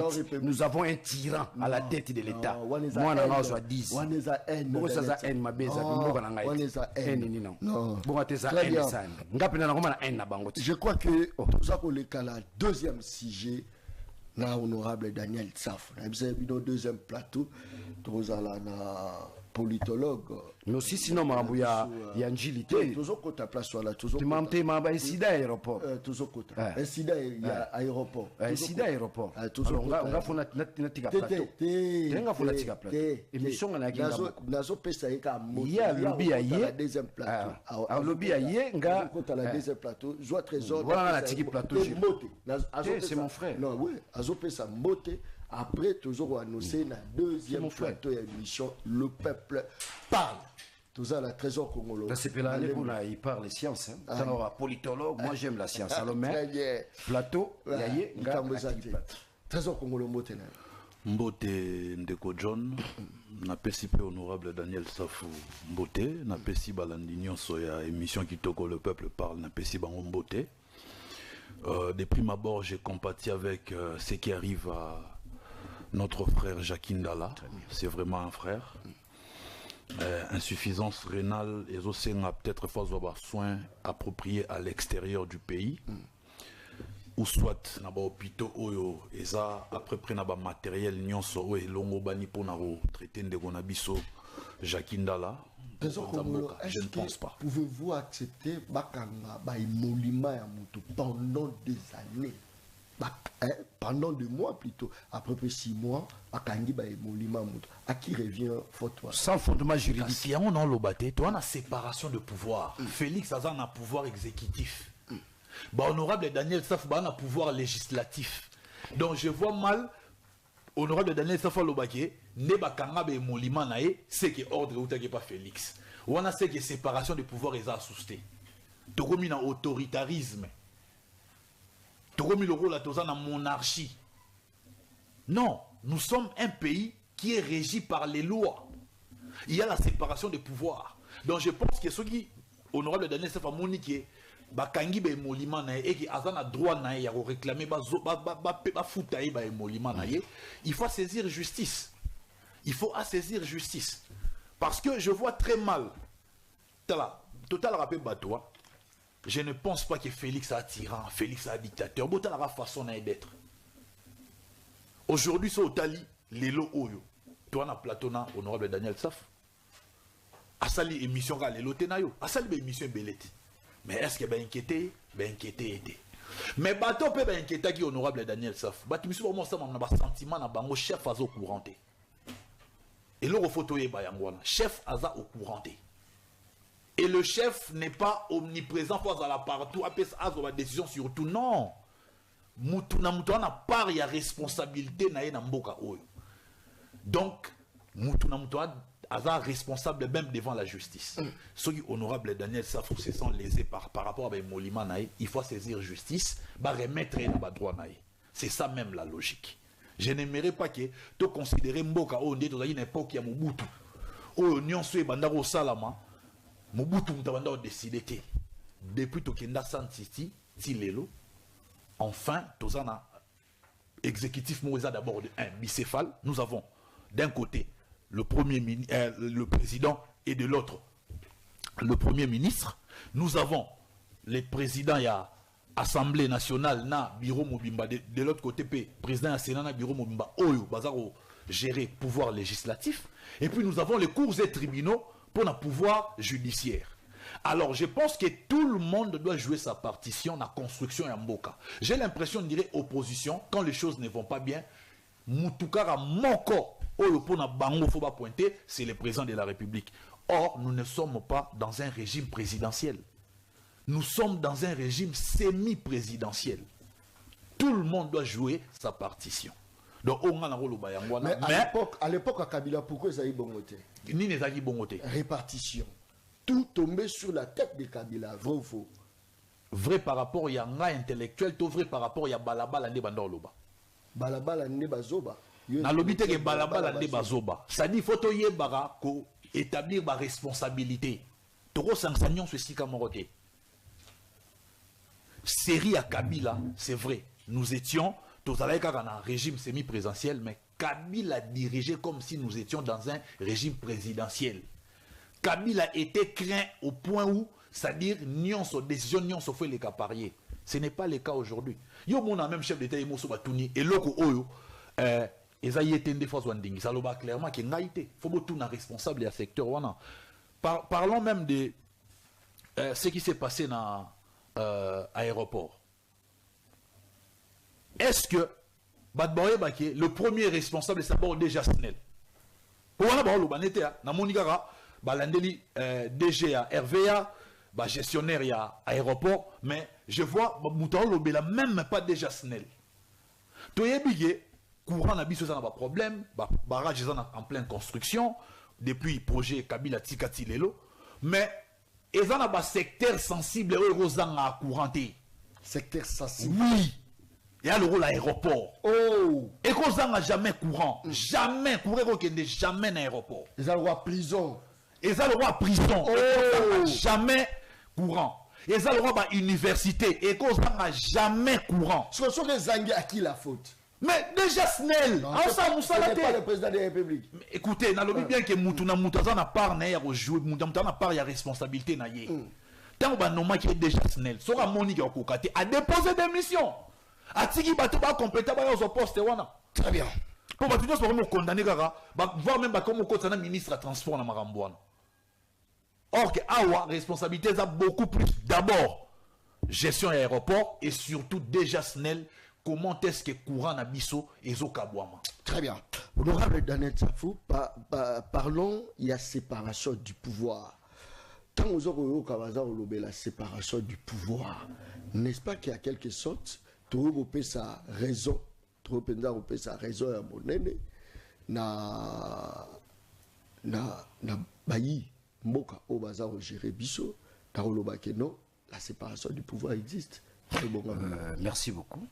un tyran à la tête de l'État. Moi, on a 10. On a haine. On a haine. Ma bise. Je crois que nous avons le cas la deuxième sujet. Na honorable Daniel Saf. Nous avons deuxième plateau. Nous avons politologue. Mais aussi sinon il y a Njilité. Toujours quand ta place soit là. Tu m'as dit incident aéroport. Toujours quand incident aéroport. Incident aéroport. On va faire notre plateau. On va faire notre plateau. Émission on a qui nazo pesa yeka il y a lobby ailleurs. Deuxième plateau. Un lobby ailleurs nga quand la deuxième plateau, joie trésor. Voilà la tiki plateau. C'est mon frère. Non oui, azo pesa mbote. Après, toujours annoncé la deuxième plateau émission, le peuple parle. Toujours la trésor congolais. C'est là il parle les sciences. Alors, politologue, moi j'aime la science. Alors, mais plateau, trésor congolais, mbote. Mbote Ndeko John, na pesi pe honorable Daniel Safou Mbote, na pesi balandinyon soya émission qui toko le peuple parle, na pesi bango Mbote. De prime abord, j'ai compati avec ce qui arrive à notre frère Jacques Ndala. C'est vraiment un frère. Insuffisance rénale et aussi peut-être faut avoir soins appropriés à l'extérieur du pays. Ou soit na ba hôpitaux oyo eza après près na ba matériel nyonso oyo longo bani pour na traiter ndeko na biso Jackie Ndala. Je ne pense pas. Pouvez-vous accepter Bakanga Baïmolima Yamuto pendant des années? Pendant 2 mois plutôt, après 6 mois, Bakangi Baïmolima Yamuto. À qui revient Fotwa? Sans fondement juridique. Si on a l'obaté, tu as une séparation de pouvoir. Félix a un pouvoir exécutif. Honorable Daniel Saf a un pouvoir législatif. Donc je vois mal. Honorable Daniel Safa Lobake, ne bakanga be molima nae, c'est que ordre ou pas Félix. On a c'est que séparation de pouvoir est assusté. Tokomi na autoritarisme. Tokomi le rôle à la monarchie. Non, nous sommes un pays qui est régi par les lois. Il y a la séparation de pouvoir. Donc je pense que ce qui honorable Daniel Safa Monique bakangi be molima na et qui azana droit na ya réclamer ba foutaye ba molima na il faut saisir justice. Il faut saisir justice parce que je vois très mal total rappel batois. Je ne pense pas que Félix a tyran, Félix a dictateur. Botal la façon d'être. Aujourd'hui so tali lelo oyo. Toi na platona honorable Daniel Saf. Asali émission ga lelo tenayo. Asali be émission beleti. Mais est-ce que ben inquiété était. Mais bateau peut ben inquiéter qui honorable Daniel Saf. Bati misu vraiment ça na ba sentiment na bango chef aza au couranté. Et le photo est bayangwana, chef aza au couranté. Et le chef n'est pas omniprésent pour la partout après ça la décision sur tout non. Mutuna na part ya responsabilité na na mboka oyo. Donc mutuna Aza responsable même devant la justice. Ce qui honorable Daniel Safou se sent lésé par rapport à Molima Naï, il faut saisir justice, remettre le droit Naï. C'est ça même la logique. Je n'aimerais pas que tu considères Mboka au dans une époque qui a Mobutu. Au Nyon Sue Bandaro Salama, Mobutu Mtabanda a décidé depuis Tokenda Santiti, Tilelo, enfin, Tozana exécutif Moueza d'abord un bicéphale. Nous avons d'un côté le président et de l'autre le premier ministre. Nous avons les présidents, il y a Assemblée nationale, na bureau Mobimba, de l'autre côté, président à Sénat, na bureau Mobimba, Oyo, Bazaro, gérer pouvoir législatif. Et puis nous avons les cours et tribunaux pour le pouvoir judiciaire. Alors je pense que tout le monde doit jouer sa partition dans la construction en Mboka. J'ai l'impression de dire opposition, quand les choses ne vont pas bien, Moutoukara Moko, c'est le président de la République. Or, nous ne sommes pas dans un régime présidentiel. Nous sommes dans un régime semi-présidentiel. Tout le monde doit jouer sa partition. Donc, on a un rôle au Bayangwana. Mais à l'époque, à Kabila, pourquoi ils avaient bongoté? Ni les avaient bongoté. Répartition. Tout tombait sur la tête de Kabila, vrai ou faux? Vrai par rapport à Yanga intellectuel, tout vrai par rapport à Balabala Nde Bandoloba. Balabala Nde Bazoba. Na lobité que balabala nde bazoba. Ça dit faut yebara ko établir ma responsabilité. Toro sanctionne ceci comme roté. Série à Kabila, c'est vrai. Nous étions dans un régime semi-présidentiel, mais Kabila dirigeait comme si nous étions dans un régime présidentiel. Kabila était craint au point où, c'est-à-dire, nion sur décision, nion sur fait les cas parier. Ce n'est pas le cas aujourd'hui. Yo mon même chef d'État Emoso Batuni et loko oyo ça le clairement qu'il y faut beaucoup de responsable du secteur. Parlons même de ce qui s'est passé dans l'aéroport. Est-ce que le premier responsable c'est d'abord déjà Snell? Pour DG à RVA, gestionnaire à aéroport, mais je vois même pas déjà Snell. Courant n'habite pas de problème, barrage en pleine construction depuis projet Kabila Tikati Lelo, mais ils ont un secteur sensible aux à couranté. Secteur sensible. Oui. Il y a le rôle aéroport. Oh. Et qu'on n'a jamais courant, jamais courant qu'il n'y ait jamais un aéroport. Ils ont le droit prison. Ils ont le droit prison. Oh. Jamais courant. Ils ont le droit université et qu'on n'a jamais courant. Ce sont les Zangui à qui la faute? Mais déjà Snell, ce n'est pas le président de la République. Écoutez, n'a bien que Moutuna na part na ya jouer, Moutuna na part ya responsabilité na yé. Tant que non qui est déjà Snell, sera Monique au Kokate a déposé des missions. A tiki bato ba compléter ba yo poste wana. Très bien. Pour bato nyonso bakomi condamné kaka voire même bakomi okotisa na ministre ya transport na makambo wana. Or que awa responsabilité eza beaucoup plus d'abord gestion ya aéroport et surtout déjà SNEL. Comment est-ce que courant na biso ezokabwama? Très bien. Honorable Daniel Safou, parlons, il y a séparation du pouvoir. Tant aux autres, la séparation du pouvoir, n'est-ce pas qu'il y a quelque sorte, tout sa raison, tout sa raison à mon aîné, na bayi, moka au bazar au géré biso, non, la séparation du pouvoir existe. Merci beaucoup.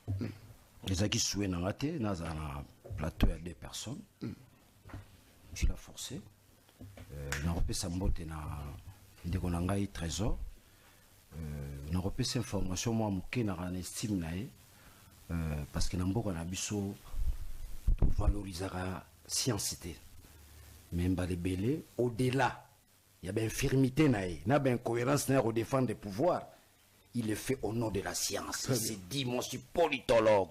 Les acquis souhaitent dans un plateau à 2 personnes. Tu l'as forcé. N'a repé sa mbote na ndekonangai trésor. N'a repé cette information moi mouké na ran estime nae parce que n'ambo na biso to valorisera science. Même ba les belé au-delà, il y a ben infirmité nae, na ben cohérence nae au défendre des pouvoirs. Il le fait au nom de la science. Il s'est dit, moi je suis politologue.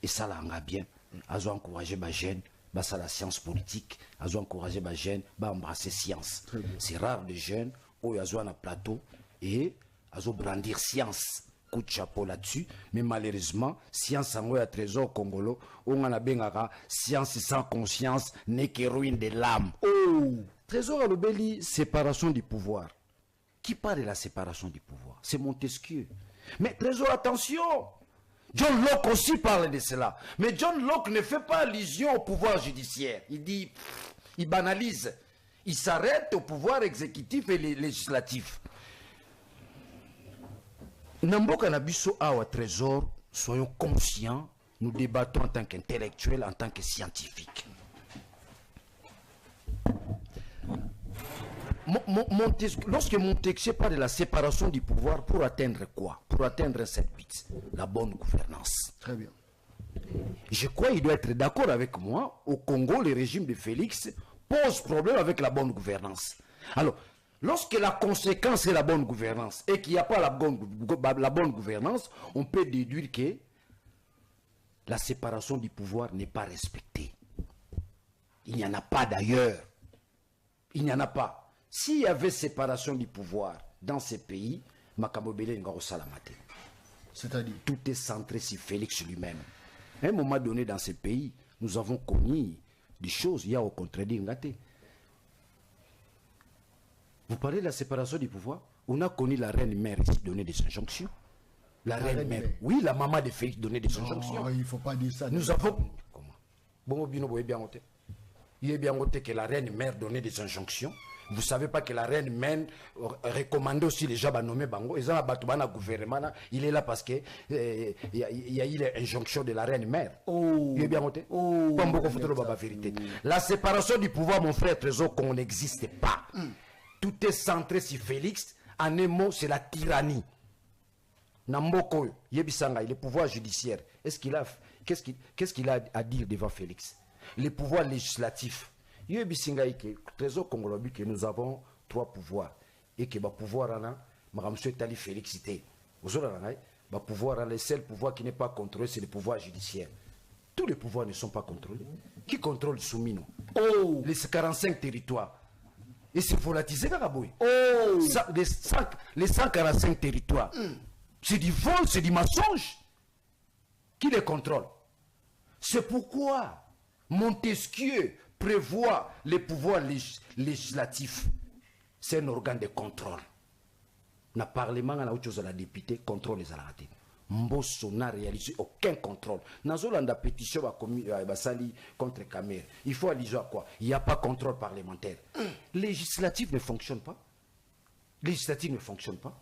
Et ça l'a bien. Ils ont encouragé les jeunes, ça la science politique. Ils ont encouragé les jeunes, à embrasser la science. C'est rare les jeunes, où ils ont un plateau et ils ont brandir la science. Coup de chapeau là-dessus. Mais malheureusement, science en un trésor congolo, on a bien science sans conscience n'est que ruine de l'âme. Oh! Trésor à l'obéli, séparation du pouvoir. Qui parle de la séparation du pouvoir? C'est Montesquieu. Mais trésor, attention! John Locke aussi parle de cela. Mais John Locke ne fait pas allusion au pouvoir judiciaire. Il dit, il banalise. Il s'arrête au pouvoir exécutif et législatif. Namboka Nabiso Awa Trésor, soyons conscients, nous débattons en tant qu'intellectuels, en tant que scientifiques. Lorsque Montesquieu parle de la séparation du pouvoir, pour atteindre quoi? Pour atteindre cette but, la bonne gouvernance. Très bien. Je crois qu'il doit être d'accord avec moi. Au Congo, le régime de Félix pose problème avec la bonne gouvernance. Alors, lorsque la conséquence est la bonne gouvernance et qu'il n'y a pas la bonne gouvernance, on peut déduire que la séparation du pouvoir n'est pas respectée. Il n'y en a pas d'ailleurs. Il n'y en a pas. S'il y avait séparation du pouvoir dans ces pays, Makamobele Ngaro Salamate. C'est-à-dire? Tout est centré sur Félix lui-même. À un moment donné, dans ces pays, nous avons connu des choses, il y a au contraire d'Ingate. Vous parlez de la séparation du pouvoir? On a connu la reine mère ici donner des injonctions. La reine mère. Oui, la maman de Félix donnait des injonctions. Il ne faut pas dire ça. Nous avons... Comment? Bon, il est bien noté que la reine mère donnait des injonctions. Vous ne savez pas que la reine mère recommandait aussi les gens à nommer Bango. Ils ont un gouvernement. Il est là parce qu'il y a eu l'injonction de la reine mère. Oh. Il est bien noté. Oh. Vérité. La séparation du pouvoir, mon frère Trésor, qu'on n'existe pas. Tout est centré sur Félix. En un mot, c'est la tyrannie. Namboko, Yebisanga, le pouvoir judiciaire. Qu'est-ce qu'il a à dire devant Félix? Le pouvoir législatif. Yebisinga, Trésor congolais, que nous avons 3 pouvoirs. Et que le pouvoir, Mme Tali Félixité. Vous avez le pouvoir, le seul pouvoir qui n'est pas contrôlé, c'est le pouvoir judiciaire. Tous les pouvoirs ne sont pas contrôlés. Qui contrôle Soumino? Oh. Les 45 territoires. Et c'est volatilisé, Garaboué. Oh. Les 145 territoires. C'est du vol, c'est du mensonge. Qui les contrôle? C'est pourquoi Montesquieu prévoit les pouvoirs législatifs. C'est un organe de contrôle. Le Parlement, la députée, contrôle les arrêtés. Mbosso n'a réalisé aucun contrôle. Nazolanda pétition contre Kamer. Il faut aller à quoi? Il n'y a pas de contrôle parlementaire. Législatif ne fonctionne pas. Législatif ne fonctionne pas.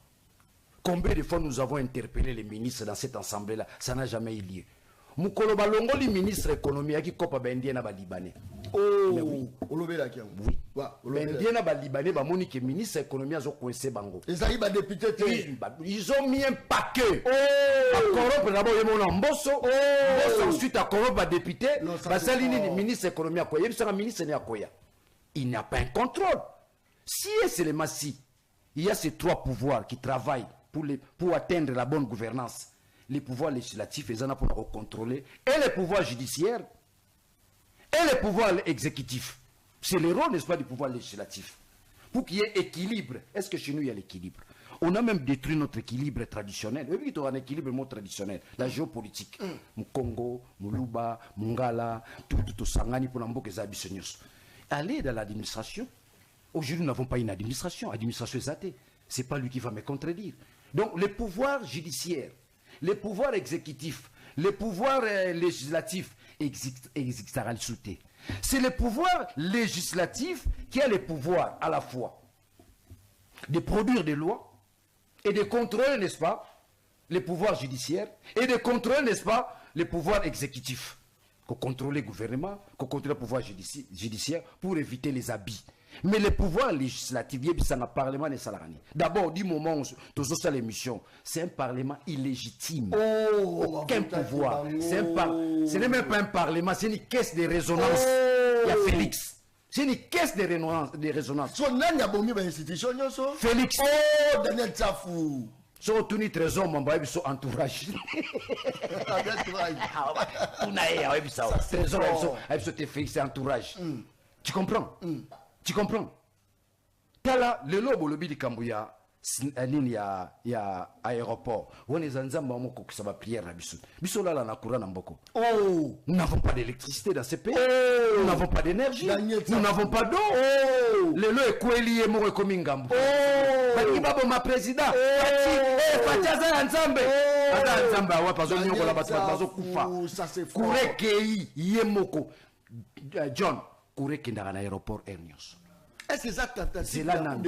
Combien de fois nous avons interpellé les ministres dans cette assemblée-là? Ça n'a jamais eu lieu. Mukolo balongo li ministre économie qui kopa bendie na ba libanais. Oh, oui. Oui. Bendie na ba libanais ba moni que ministre économie azo coincé bango. Les aïe ba député ils ont mis un paquet. Oh, à corrompre d'abord yemo na Mbosso. Oh, Mbosso ensuite à corrompre ba député. Ba salini ni ministre économie akoya. Yebisa ministre ni akoya. Il n'y a pas un contrôle. Si c'est le massi, il y a ces 3 pouvoirs qui travaillent pour atteindre la bonne gouvernance. Les pouvoirs législatifs, ils en ont pour contrôler, et les pouvoirs judiciaires. et le pouvoir exécutif. C'est le rôle, n'est-ce pas, du pouvoir législatif. Pour qu'il y ait équilibre. Est-ce que chez nous, il y a l'équilibre? On a même détruit notre équilibre traditionnel. Oui, il y a un équilibre traditionnel. La géopolitique. Congo, Muluba, Mungala, tout Sangani pour l'Ambo que Zabissonios. Allez dans l'administration. Aujourd'hui, nous n'avons pas une administration. Administration est athée. Ce n'est pas lui qui va me contredire. Donc, le pouvoir judiciaire, le pouvoir exécutif, le pouvoir législatif existera le sauté. C'est le pouvoir législatif qui a le pouvoir à la fois de produire des lois et de contrôler, n'est-ce pas, le pouvoir judiciaire et de contrôler, n'est-ce pas, le pouvoir exécutif. Qu'on contrôle le gouvernement, qu'on contrôle le pouvoir judiciaire pour éviter les abus. Mais le pouvoir législatif, c'est un parlement de Salarani. D'abord, du moment où nous avons l'émission, c'est un parlement illégitime. Aucun pouvoir. Ce n'est même pas un parlement, c'est une caisse de résonance. Il y a Félix. C'est une caisse de résonance. Félix. Oh, Daniel Tsafou. So tuni trésor mon baby so entourage. Trésor so te Félix entourage. Tu comprends? Tu comprends? Tala le lobo le bidi kambuya nini ya aéroport. On est en zamba moko que ça va prière biso. Biso là na courant na mboko. Oh, nous n'avons pas d'électricité dans ce pays. Oh, nous n'avons pas d'énergie. Nous n'avons pas d'eau. Oh, le lo ekweli e moko komi ngambo. Oh, baki babo ma président. Fati aza nzambe. Aza nzambe wa pazo nyoko la bazo kufa. Ça c'est fort. Kurekei ye moko. John Kureke ndara na aéroport Ernios. Est-ce que ça c'est là nan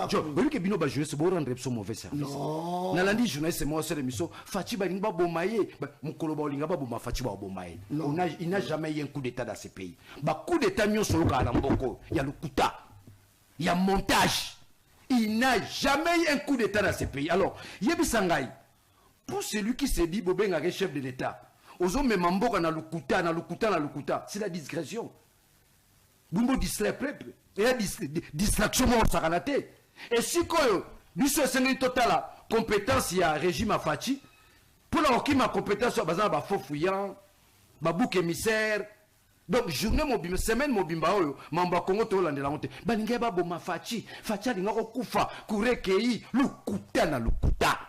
John que bino ba jouer c'est bon rendre so mauvais service. Na landi journaliste moi c'est l'émission Fati ba lingba bomaye mukolo ba linga ba boma Fati ba bomaye. Il n'a jamais eu un coup d'état dans ce pays. Ba coup d'état nyonso loka na mboko ya lukuta. Il y a montage. Il n'a jamais eu un coup d'état dans ce pays. Alors, yebi sangai pour celui qui se dit bobenga chef de l'état. Ozo me mamboka na lukuta. C'est la discrétion. Bumbo distrait peuple. Et la distraction mon sakanate. Et si koyo biso sengi totala compétence ya régime afati pour la qui ma compétence sur bazan ba fofouyan ba bouc émissaire. Donc journée mobimba semaine mobimba oyo mamba Congo to landela monte. Balinga ba boma fati alinga ko kufa kurekei lukuta.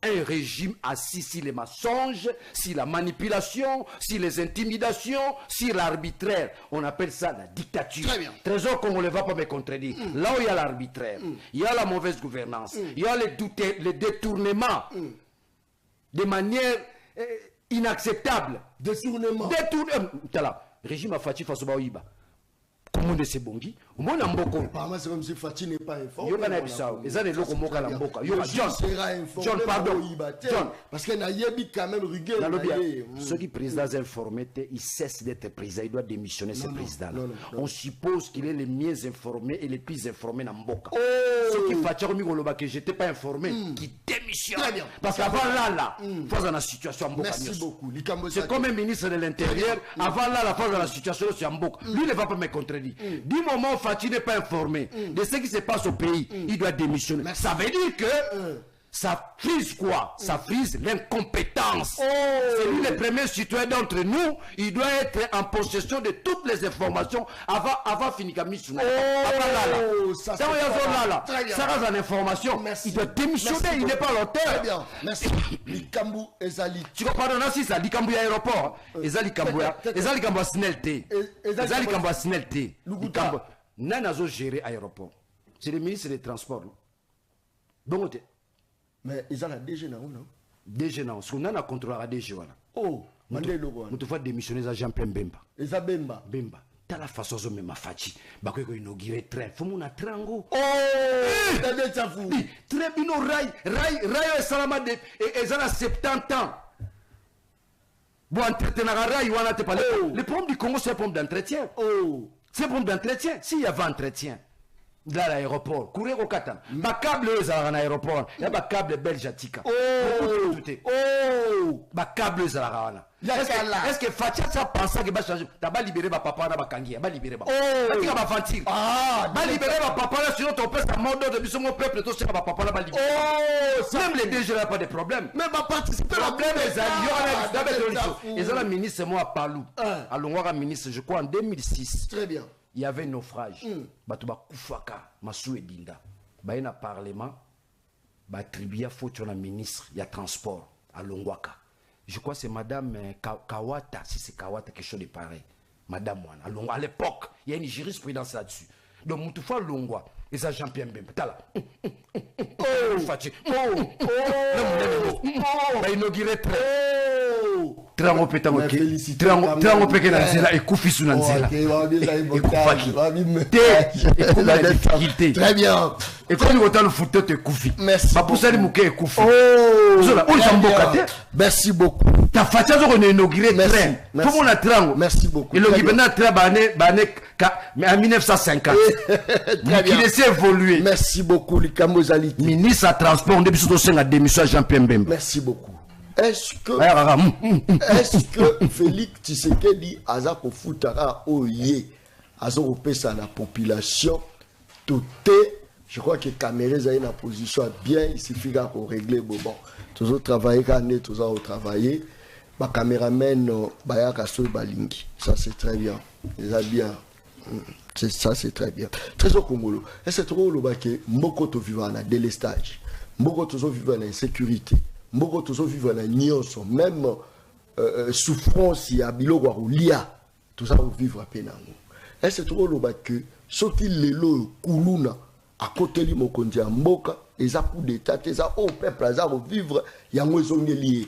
Un régime assis sur les mensonges, sur la manipulation, sur les intimidations, sur l'arbitraire. On appelle ça la dictature. Très bien. Trésor qu'on ne va pas me contredire. Là où il y a l'arbitraire, il y a la mauvaise gouvernance, il y a les détournements de manière inacceptable. Détournement. Régime à Fati Fasobaoïba. Comment de ces bongi? Au moins, en Boko. Apparemment, c'est comme si Fati n'est pas informé. Yo kana bisao. Les années loko moka la mboka. Yo John, pardon. John, parce qu'il y a quand même rigueur. Ceux qui président informés, il cesse d'être président. Il doit démissionner ce président. On suppose qu'il est le mieux informé et le plus informé dans Mboka. Ceux qui font que j'étais pas informé, qui démissionne. Très bien. Parce qu'avant là, face à la situation Mboka. Merci beaucoup. C'est comme un ministre de l'Intérieur. Avant là, face à la situation sur Mboka. Lui ne va pas me contredire. Du moment où Fati n'est pas informé de ce qui se passe au pays, il doit démissionner. Ça veut dire que ça frise quoi? Ça frise l'incompétence. C'est lui le premier citoyen d'entre nous. Il doit être en possession de toutes les informations avant Finikami. Ça reste en information. Il doit démissionner. Il n'est pas l'auteur. Très bien. Merci. Likambu Ezali. Tu comprends? Non, si ça. Likambu y a aéroport. Ezali Kambu a Snelté. Ezali Kambu a Snelté. Nana zo gérer aéroport. C'est le ministre des Transports. Bon, mais ils ont la DG non? DG non. Ce qu'on a contrôlé la DG voilà. Oh, on te fait démissionner à Jean-Pierre Bemba. Eza Bemba. Bemba. T'as la façon de me Fati. Bah quoi qu'on inaugure train. Faut mon atrango. Oh, t'as ça fou. Très bien rail salama de et ils ont 70 ans. Bon entretenir rail ou on a te parlé. Le problème du Congo c'est un problème d'entretien. Oh. C'est un problème d'entretien. S'il y avait entretien dans l'aéroport, courir au Katan. Ma câble est à l'aéroport. Il y a ma câble belge à Tika. Ma câble est à la est-ce que Fatia ça pense que va changer? T'as pas libéré ma papa na bakangi, ba libéré ba. Tu vas fantir. Ba libéré ma papa là sinon ton père ça mort de biso mon peuple tout c'est ma papa là ba libéré. Même les DG n'a pas de problème. Mais va participer problème les alliés Et ça, la ministre, c'est moi à Palou. À Longwara ministre, je crois en 2006. Très bien. Il y avait un naufrage. Batuba Koufaka, Massou et Dinda. Il y a un parlement. Il y a un faute sur la ministre. Il y a transport à Longwaka. Je crois que c'est Madame Kawata. Si c'est Kawata, quelque chose de pareil. Madame Wana. À l'époque, il y a une jurisprudence là-dessus. Donc, Moutoufa Longwa. Et ça, Jean-Pierre Mbembe. Tala. Fati. Va inaugurer Trango Petango. Trango Peke Nanzela et Koufisu Nanzela. Et Koufaki. La difficulté. Très bien. Et quand nous avons le foot, tu es Koufi. Merci. Merci beaucoup. Ta façon de inaugurer train. Tout le monde a Trango. Merci beaucoup. Et le Guibena train mais en 1950. Très bien. Il s'est évolué. Merci beaucoup, Likamo Zaliti. Ministre à transport, on débute sur la démission à Jean-Pierre Mbembe. Merci beaucoup. Est-ce que Félix Tshisekedi aza ko futara oye aza ko pesa la population tout je crois que Cameroun est dans position bien, il suffit qu'on régler bon. Toujours travailler quand toujours travailler. Ba caméraman bayaka so balingi. Ça c'est très bien. Ça bien. Ça c'est très bien. Très au Congolo. Et c'est trop le baké mboko to vivre na délestage. Mboko to vivre na insécurité. Mboko to vivre na nyonso même souffrance ya biloko lia. Tout ça vivre à peine. Et c'est trop le baké soti lelo kuluna à côté li mokonzi ya mboka eza coup d'état eza au peuple aza vivre yango ezongeli.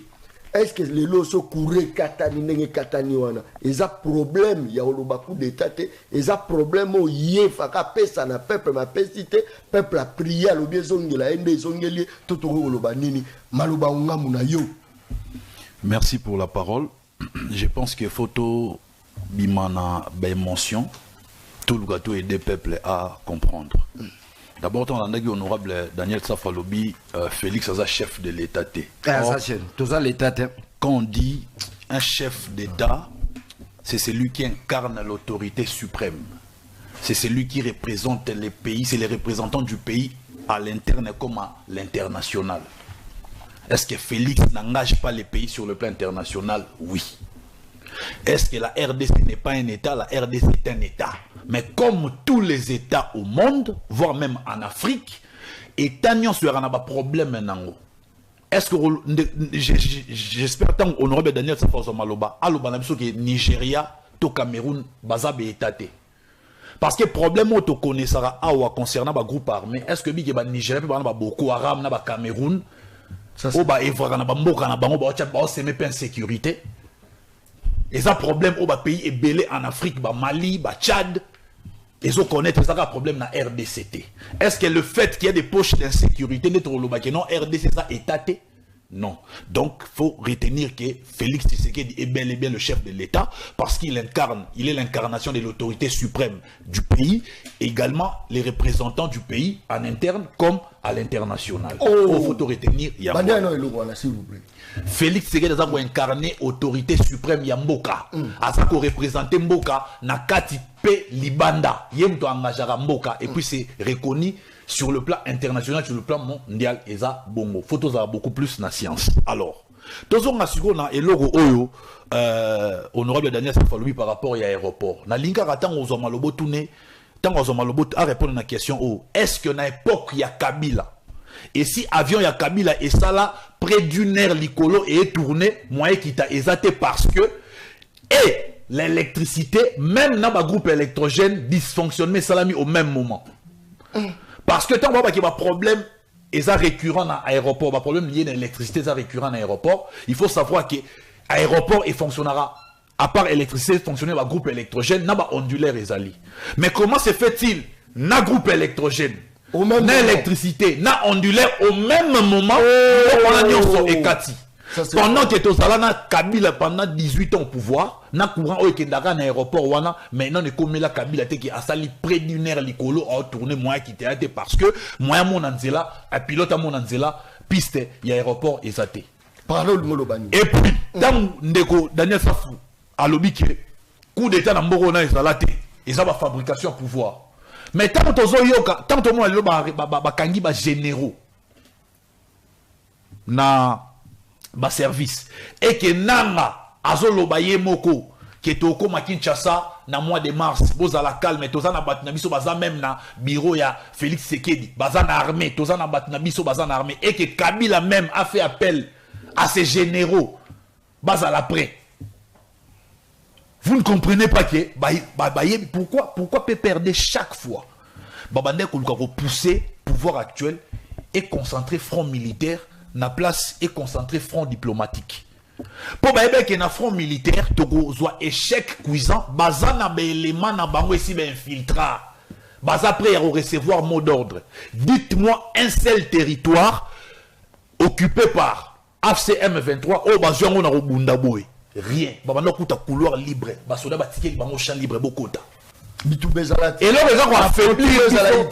Est-ce que les lois sont courés katani nenge katani wana eza problème ya oloba coup d'état eza problème o yefaka pesa na peuple ma pesité peuple a prié lo biezongela ende ezongeli totoko oloba nini maloba ngamu na yo. Merci pour la parole. Je pense que photo bimana émotion tout le gâteau et des peuples à comprendre. D'abord, on a dit honorable Daniel Safalobi, Félix Aza, chef de l'État. Quand on dit un chef d'État, c'est celui qui incarne l'autorité suprême. C'est celui qui représente les pays, c'est les représentants du pays à l'interne comme à l'international. Est-ce que Félix n'engage pas les pays sur le plan international? Oui. Est-ce que la RDC n'est pas un État? La RDC est un État. Mais comme tous les États au monde, voire même en Afrique, État n'y a pas de problème. Est-ce que j'espère que honorable Daniel Safazo Maloba, Aloba n'a que Nigeria, to Cameroun, Bazabe Étaté. Parce que le problème que tu connais concernant le groupe armé, est-ce que le Nigeria, Boko Haram, le Cameroun, c'est pas insécurité? Et ça problème au pays est belé en Afrique, Mali, Tchad. Ils ont connaître ça problème dans RDCT. Est-ce que le fait qu'il y a des poches d'insécurité n'est non RDC ça étaté? Non. Donc il faut retenir que Félix Tshisekedi est bel et bien le chef de l'État parce qu'il incarne, il est l'incarnation de l'autorité suprême du pays, également les représentants du pays en interne comme à l'international. Il faut retenir. S'il vous plaît. Félix Tshisekedi a incarné autorité suprême ya Mboka. A ça ko représenter Mboka na kati pe libanda. Yem to engagera Mboka et puis c'est reconnu sur le plan international, sur le plan mondial eza bongo. Photos a beaucoup plus na science. Alors, tozo ngasiko na elogo oyo honorable Daniel Safalobi par rapport à l'aéroport. Na linga ratango zo malobo tourner, tango zo malobo à répondre à la question est-ce que na époque ya Kabila et si avion ya Kabila et ça là près d'une heure l'icolo est tourné moyen qui t'a exaté parce que et l'électricité même dans le groupe électrogène dysfonctionne mais ça l'a mis au même moment parce que tant qu'il y a un problème et ça récurrent dans l'aéroport un problème lié à l'électricité ça récurrent dans l'aéroport il faut savoir que l'aéroport il fonctionnera à part l'électricité fonctionner le groupe électrogène n'a pas ondulaire et zali mais comment se fait-il dans groupe électrogène au même na électricité na ondulaire au même moment on a nyonso ekati pendant que tozala na Kabila pendant 18 ans au pouvoir na courant o ekendaka na aéroport wana maintenant ne komela Kabila te ki asali près d'une heure likolo a tourner moyen qui était parce que moyen mon nzela a pilote mon nzela piste ya aéroport ezate parole molobani et puis tant ndeko Daniel Safou alobi ke coup d'état na mboko na ezalate ezaba fabrication pouvoir. Mais tant que tant que moi, généraux na ba service et que nanga azoloba ye moko que toko ma Kinshasa na mois de mars boza la calme toza na bat na biso baza même na bureau ya Félix Sekedi baza na armée toza na bat na biso baza na armée et que Kabila même a fait appel à ses généraux baza la prêt. Vous ne comprenez pas que pourquoi peut perdre chaque fois babande ko repousser pouvoir actuel et concentrer front militaire na place et concentrer front diplomatique. Pour que na front militaire togo soit échec cuisant baza na be élément na bango ici be infiltrat baza prêt à recevoir mot d'ordre. Dites-moi un seul territoire occupé par AFC M23 oh bazongo na robunda boy rien babanda kuta couloir libre basoda batike bango champ libre bokota. Et là, les gens vont affaiblir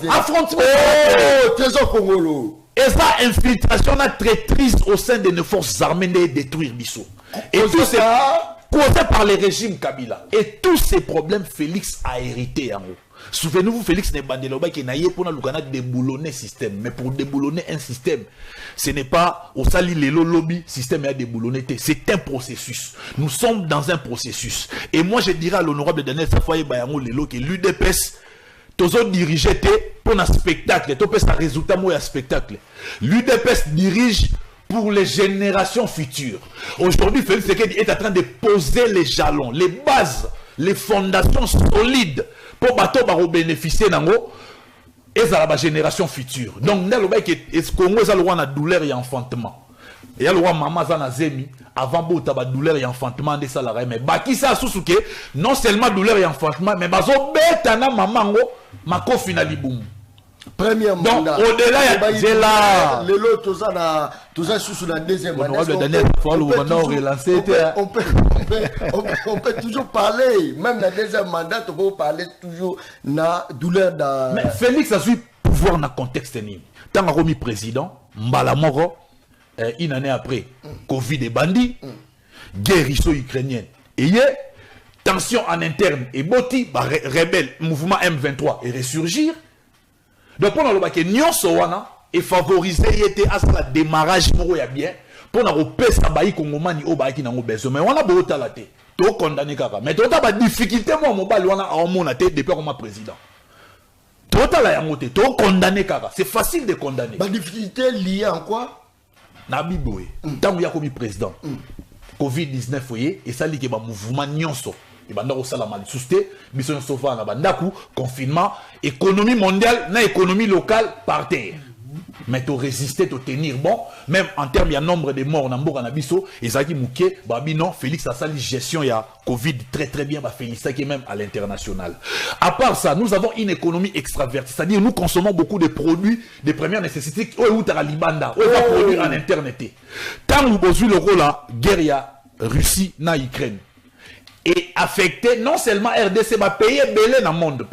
affrontement. Oh, trésor congolo. Et ça, infiltration na traîtrise au sein de nos forces armées de détruire Bissau. Et tout ça, causé par le régime Kabila. Et tous ces problèmes, Félix a hérité en haut. Souvenez-vous, Félix n'est pas qui n'a pas pour déboulonner système. Mais pour déboulonner un système, ce n'est pas au sali le lobby système à déboulonner. C'est un processus. Nous sommes dans un processus. Et moi, je dirais à l'honorable Daniel Safaye Bayango Lelo que l'UDPS, tous dirigé pour un spectacle. Tous un résultat moi un spectacle. L'UDPS dirige pour les générations futures. Aujourd'hui, Félix Sekedi est en train de poser les jalons, les bases, les fondations solides pour bateau bénéficier d'ango et à la génération future. Donc, est-ce qu'on a la douleur et enfantement? Et il y a le roi maman zemi avant bota ba douleur et enfantement de salariés mais baki ça susuke non seulement douleur et enfantement mais bazo betana mamango mako finali boum. Premier mandat. Donc au-delà il y a là les lots tous ça sous la deuxième mandat. On peut toujours parler même la deuxième mandat on peut parler toujours na douleur da. Mais Félix a su pouvoir dans contexte ni. Tant remis président Mbala Moro une année après, Covid et bandits, guerre russo-ukrainienne. Et y a tension en interne et boti, rebelle, mouvement M23 et ressurgir. Donc, pour nous, nous sommes et favoriser le démarrage bien pour nous repérer ça baï Congomani au baï qui n'a pas besoin. Mais on a beau la tête, tout condamné kaka. Mais tout a des difficultés moi mon bal on a en mon tête depuis comme président. Tout a la yamote, tout condamné kaka. C'est facile de condamner. La difficulté liée en quoi? Nabiboé, tant qu'il y a comme président, Covid-19, et ça, il y a un mouvement nyonso. Et banda osala mali susté, mission sofa na bandaku, confinement, économie mondiale, na économie locale par terre. Mais tu résister, tu tenir bon, même en termes de nombre de morts dans Mboka Nabiso, et ça qui mouké, babi non, Félix a sali gestion, il y a Covid très bien, bah Félix qui même à l'international. À part ça, nous avons une économie extravertie, c'est-à-dire nous consommons beaucoup de produits de première nécessité, où est Libanda, où est produire en internet. Tant vous avez le rôle là, guerre Russie na Ukraine. Et affecté non seulement RDC, mais pays belé dans le monde.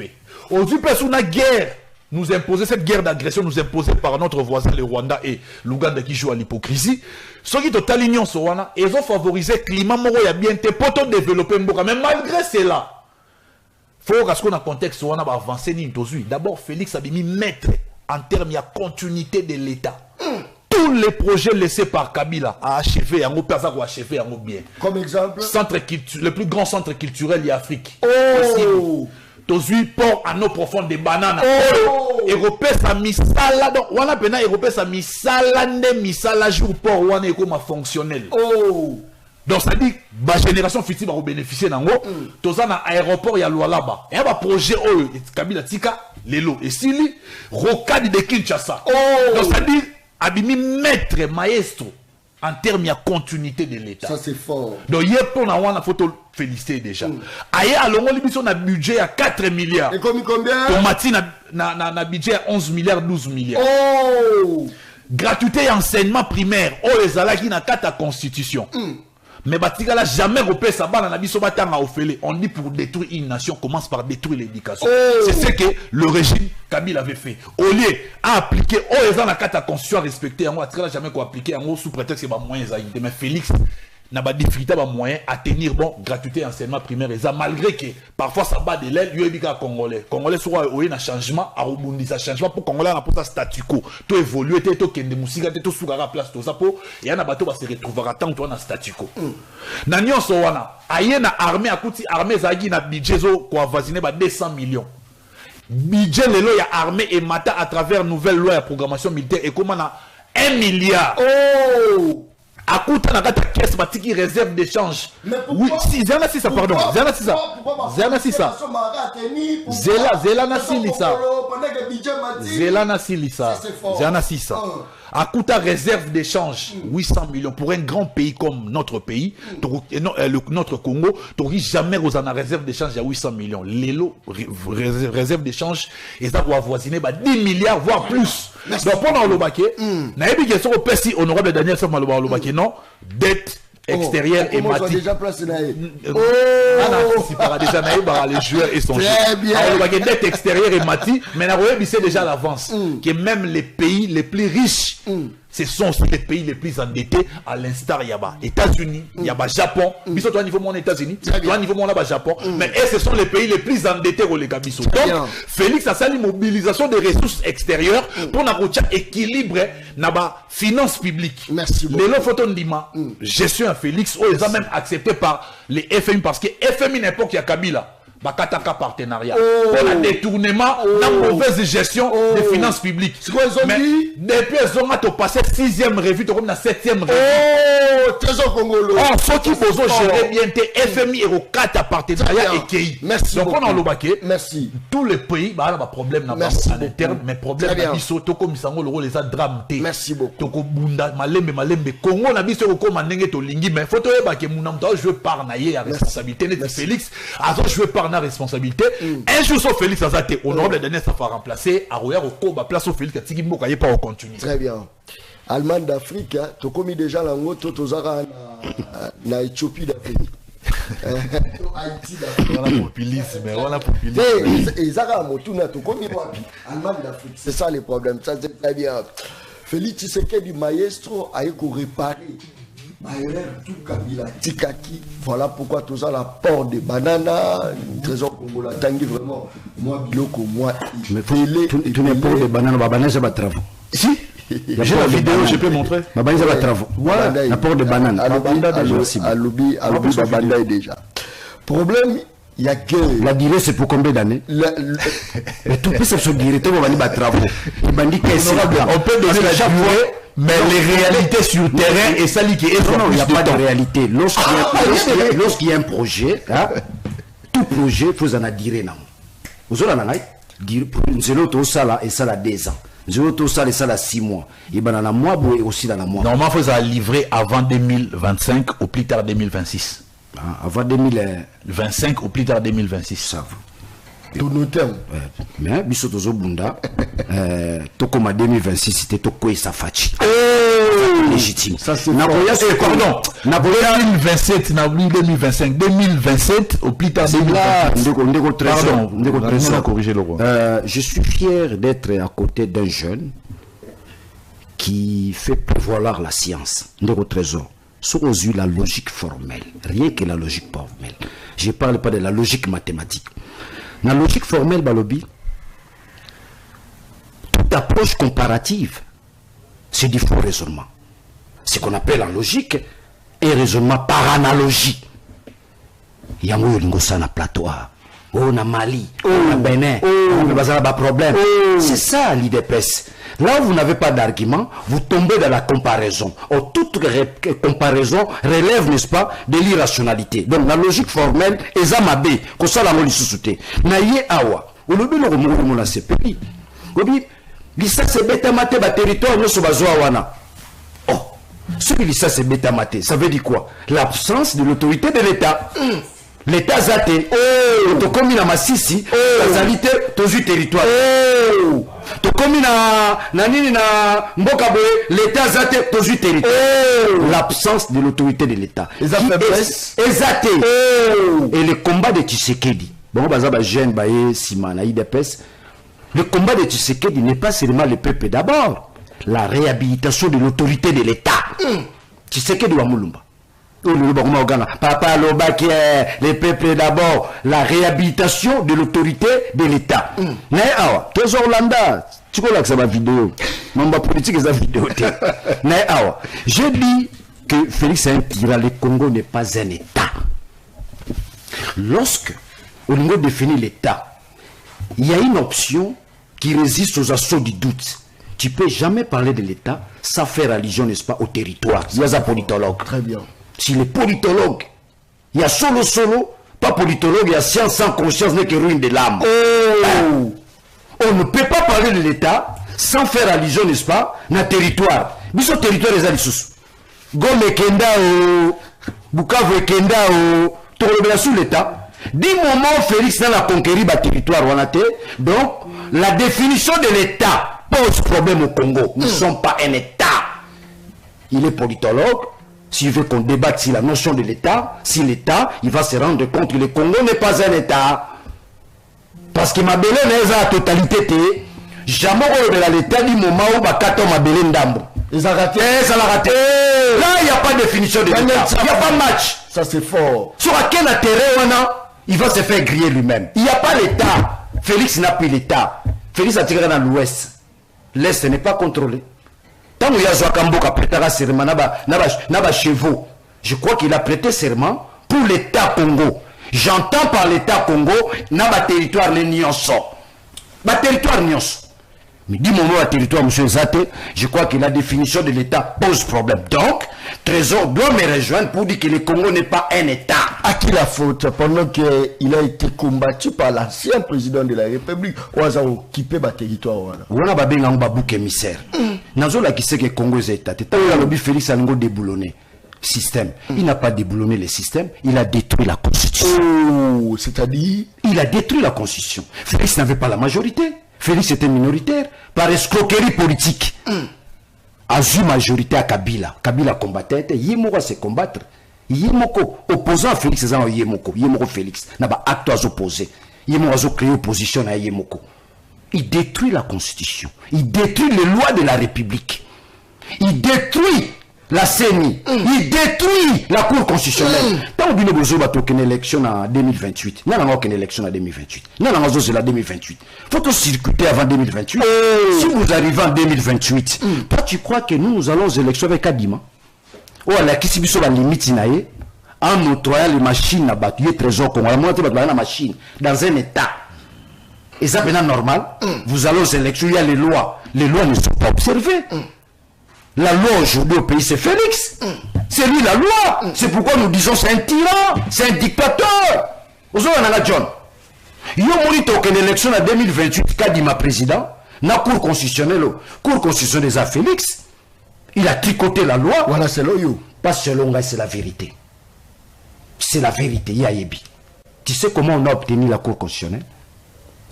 Aujourd'hui, personne a guerre. Nous imposer cette guerre d'agression nous imposée par notre voisin le Rwanda et l'Ouganda qui joue à l'hypocrisie. Ceux qui sont alignés sur Rwanda, ils ont favorisé le climat moro et bien pour développer Mboka. Mais malgré cela, il faut qu'on a un contexte Rwanda va avancer. D'abord, Félix a mis maître en termes de continuité de l'État. Tous les projets laissés par Kabila à achever, en achever en bien. Comme exemple, le plus grand centre culturel de l'Afrique. Oh! Tozui port à nos profondes des bananes. Européen sa misala donc on a pena européen sa misala ne misala jour port on est comme fonctionnel. Oh. Donc ça dit ba génération future va bénéficier nango. Toza na aéroport ya Lualaba. Et ba projet oh Kabila tika lelo et sili rocade de Kinshasa. Oh. Donc ça dit abimi maître maestro en termes de continuité de l'État. Ça c'est fort. Donc hier pour na wana photo féliciter déjà. Aïe à l'ongo l'émission a budget à 4 milliards. Et combien? Tomati na budget à 11 milliards, 12 milliards. Oh! Gratuité et enseignement primaire. Oh les alaki na kata constitution. Mais batika là jamais repère ça bana na biso batanga ofele. On dit pour détruire une nation commence par détruire l'éducation. Oh! C'est ce que le régime Kabila avait fait. Au lieu à appliquer oh les na kata constitution respecter en moi jamais quoi appliquer en sous prétexte que ba moyens aïe. Mais Félix n'a pas difficulté à moyen à tenir bon gratuité enseignement primaire et ça malgré que parfois ça bat de l'aile il y a congolais soit un changement à rebondir ça changement pour congolais pour ça statu quo tout évoluer tout kende musika tout soukara place tout ça pour il y a na bateau va se retrouver à temps toi na statu quo na nyonso wana aye na armée akuti armée zagi na budget zo kwa voisiner ba 200 millions budget lelo ya armée et mata à travers nouvelle loi de programmation militaire et comment na 1 milliard Akuta na kata caisse batiki réserve d'échange. Oui, si Zana si ça pardon. Zana si ça. Zana si ça. Zela si lisa. Zela si lisa. Zana si ça. Akuta réserve d'échange 800 millions pour un grand pays comme notre pays, notre Congo, tu jamais aux en réserve d'échange à 800 millions. L'élo réserve d'échange et ça doit avoisiner 10 milliards voire plus. Donc pendant le baquet, naïbi qui sont au Persi honorable Daniel Samaloba le baquet non dette extérieure et mati. Déjà placé naïe. Si par déjà naïe les joueurs et son jeu. Le baquet dette extérieure et mati, mais naïbi c'est déjà l'avance que même les pays les plus riches ce sont aussi les pays les plus endettés à l'instar Yaba États-Unis, Yaba Japon, biso toi niveau mon États-Unis, toi niveau mon là Japon, mais ce sont les pays les plus endettés au Legabiso. Donc Félix a sali mobilisation des ressources extérieures pour na équilibre na ba finances publiques. Merci beaucoup. Les photo ndima gestion à Félix ou ils ont même accepté par les FMI parce que FMI n'importe ya Kabila Bakataka partenariat pour le détournement la mauvaise gestion des finances publiques. Mais depuis ils ont passé 6e revue, comme la 7e revue. Trésor congolais. Ceux qui posent gérer bien tes FMI et au 4 partenariat et KI. Merci. Donc on a le baquet. Merci. Tous les pays, bah là, problème n'a pas en interne, mais problème n'a pas comme ça, le rôle les a drame. Merci beaucoup. Toko bunda malembe Congo n'a pas comme manenge to lingi, mais faut te baquet mon âme doit jouer par naïe à responsabilité de Félix. Azon jouer par na responsabilité. Un jour sur Félix Azate, honorable Daniel ça va remplacer à Roya au Koba place au Félix Tiki Mboka pas au continue. Très bien. Allemagne d'Afrique, tu commis déjà l'ango tozara na Éthiopie d'Afrique. Haïti d'Afrique. Voilà populisme, voilà populisme. Et Zara Motuna tu commis Allemagne d'Afrique. C'est ça le problème. Ça c'est très bien. Félix Tshisekedi maestro a eu réparer. Tout Kabila Tikaki, voilà pourquoi tout ça la porte de banana, trésor congolais, tangi vraiment, moi biloko, moi. Mais tu n'es pas de banana, banana c'est pas travaux. Si, j'ai la vidéo, je peux montrer. Banana c'est pas travaux. Ouais, la porte de banane. Alobi, Babanda est déjà. Problème, il y a guerre. La durée c'est pour combien d'années? Tout peut se dire, tu vas dire travaux. On peut donner la durée. Mais les réalités sur le terrain et ça qui est non, il n'y a pas de réalité. Lorsqu'il y a un projet, tout projet, il faut en adhérer. Vous avez un ça là et ça là 2 ans. Vous ça et ça là 6 mois. Et ben dans un mois et aussi dans un mois. Normalement, il faut livrer avant 2025 ou plus tard 2026. Avant 2025 ou plus tard 2026. Ça va. Tout nos termes. Mais bisotozo bunda tokoma 2026 c'était toko et safachi. Légitime. Ça c'est pardon. 2027 na 2025 2027 au plus tard 2026. Pardon. Je suis fier d'être à côté d'un jeune qui fait prévaloir la science. Ndeko trésor. Sur aux yeux la logique formelle, rien que la logique formelle. Je ne parle pas de la logique mathématique. Dans la logique formelle, Balobi, toute approche comparative, c'est du faux raisonnement. Ce qu'on appelle en logique un raisonnement par analogie. Il y a un plateau, on a Mali, on a Bénin, on a problème. C'est ça l'IDPS. Là où vous n'avez pas d'argument, vous tombez dans la comparaison. Or, toute comparaison relève, n'est-ce pas, de l'irrationalité. Donc, la logique formelle, Ezamabe, qu'on soit la molissusute. Naye awa, ou le bilo mon a CPI. Obi, l'issa c'est bêta maté, ba territoire, nous sommes à wana. Oh, ce que l'issa c'est bêta maté, ça veut dire quoi? L'absence de l'autorité de l'État. L'État zate, to komi na masisi, kazalite tozu territoire. To komi na nini na mboka boye, l'État zate tozu territoire. L'absence de l'autorité de l'État. Ezate. Et le combat de Tshisekedi. Bon, bazaba jeune baye simana IDPS. Le combat de Tshisekedi n'est pas seulement le peuple d'abord. La réhabilitation de l'autorité de l'État. Tshisekedi wa Mulumba. Papa Lobaki, les peuples d'abord, la réhabilitation de l'autorité de l'État. Mais alors, tous Orlanda, tu connais que c'est ma vidéo. Mon politique est la vidéo. Mais alors, je dis que Félix est un tyran, le Congo n'est pas un État. Lorsque, au niveau de définir l'État, il y a une option qui résiste aux assauts du doute. Tu ne peux jamais parler de l'État sans faire allusion, n'est-ce pas, au territoire. Il y a un politologue. Très bien. Si les politologues, il y a solo, pas politologue, il y a science sans conscience, n'est que ruine de l'âme. On ne peut pas parler de l'État sans faire allusion, n'est-ce pas, dans le territoire. Mais ce territoire est sous. Gome Kenda, Bukavu Kenda, Torobela sous l'État. Du moment Félix n'a conquéri le territoire, donc la définition de l'État pose problème au Congo. Nous ne sommes pas un État. Il est politologue. S'il veut qu'on débatte sur la notion de l'État, si l'État, il va se rendre compte que le Congo n'est pas un État. Parce que ma belle n'est pas la totalité. Jamais on a l'État du moment où Bakato ma belle ndambo. Ils ont raté. Ça l'a raté. Là, il n'y a pas de définition de l'État. Il n'y a pas de match. Ça, c'est fort. Sur quel intérêt on a, il va se faire griller lui-même. Il n'y a pas l'État. Félix n'a plus l'État. Félix a tiré dans l'Ouest. L'Est n'est pas contrôlé. Tant qu'il y a Zouakambo qui a prêté serment, chevaux. Je crois qu'il a prêté serment pour l'État Congo. J'entends par l'État Congo, n'a pas territoire les Nyonso. Ba territoire Nyonso. Mais du moment où le territoire, M. Zate, je crois que la définition de l'État pose problème. Donc, Trésor doit me rejoindre pour dire que le Congo n'est pas un État. À qui la faute pendant qu'il a été combattu par l'ancien président de la République, on a occupé le territoire. On a un babouc émissaire. Nazola qui sait que le Congo est État. Tant que lobby Félix a déboulonné système. Il n'a pas déboulonné le système, il a détruit la Constitution. Oh, c'est-à-dire il a détruit la Constitution. Félix n'avait pas la majorité. Félix était minoritaire par escroquerie politique. A eu majorité à Kabila. Kabila combattait, Yemoko se combattre. Yemoko, opposant à Félix, c'est Yemoko. Yemoko Félix. N'a pas acte à opposer. Yemoko a créé opposition à Yemoko. Il détruit la Constitution. Il détruit les lois de la République. Il détruit la CENI. Il détruit la Cour constitutionnelle. Tant que vous avez une élection en 2028, il y a une élection en 2028. Il y a une 2028. Il faut circuiter avant 2028. Si vous arrivez en 2028, toi tu crois que nous allons aux élections avec Kadima? Ou à la Kisibiso la limite en octroyant les machines à battre les trésors qu'on va monter la machine dans un état. Et ça c'est normal. Vous allez aux élections, il y a les lois. Les lois ne sont pas observées. La loi aujourd'hui au pays, c'est Félix. C'est lui la loi. C'est pourquoi nous disons c'est un tyran, c'est un dictateur. Vous avez un John. Il y a une élection en 2028, Kadima président, dans la Cour constitutionnelle, des Félix. Il a tricoté la loi. Voilà, c'est l'oyo. Pas selon moi, c'est la vérité. C'est la vérité, Yayebi. Tu sais comment on a obtenu la Cour constitutionnelle?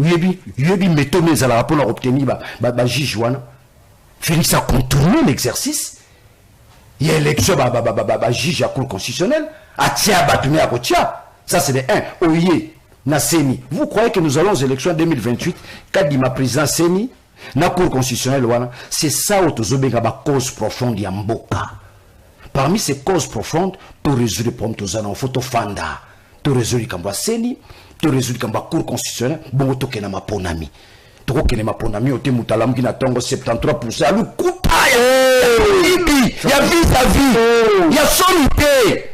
Yayebi, méthode, ça a obtenu le juge Wana. Félix a contourné l'exercice. Il y a élection, juge à la Cour constitutionnelle. Atia, Batoumé, Akotia. Ça, c'est de 1. Oye, Nasseni. Vous croyez que nous allons aux élections en 2028, Kadima président Seni, la Cour constitutionnelle, c'est ça où tu as la cause profonde Yamboka. Parmi ces causes profondes, tu résous les problèmes, tu as photo fanda. Tu résous les Kamba Seni, tu résous les Cour constitutionnelle, bon, tu as ma ponami. Il y a 73%. Il y a vis-à-vis. Il y a solité.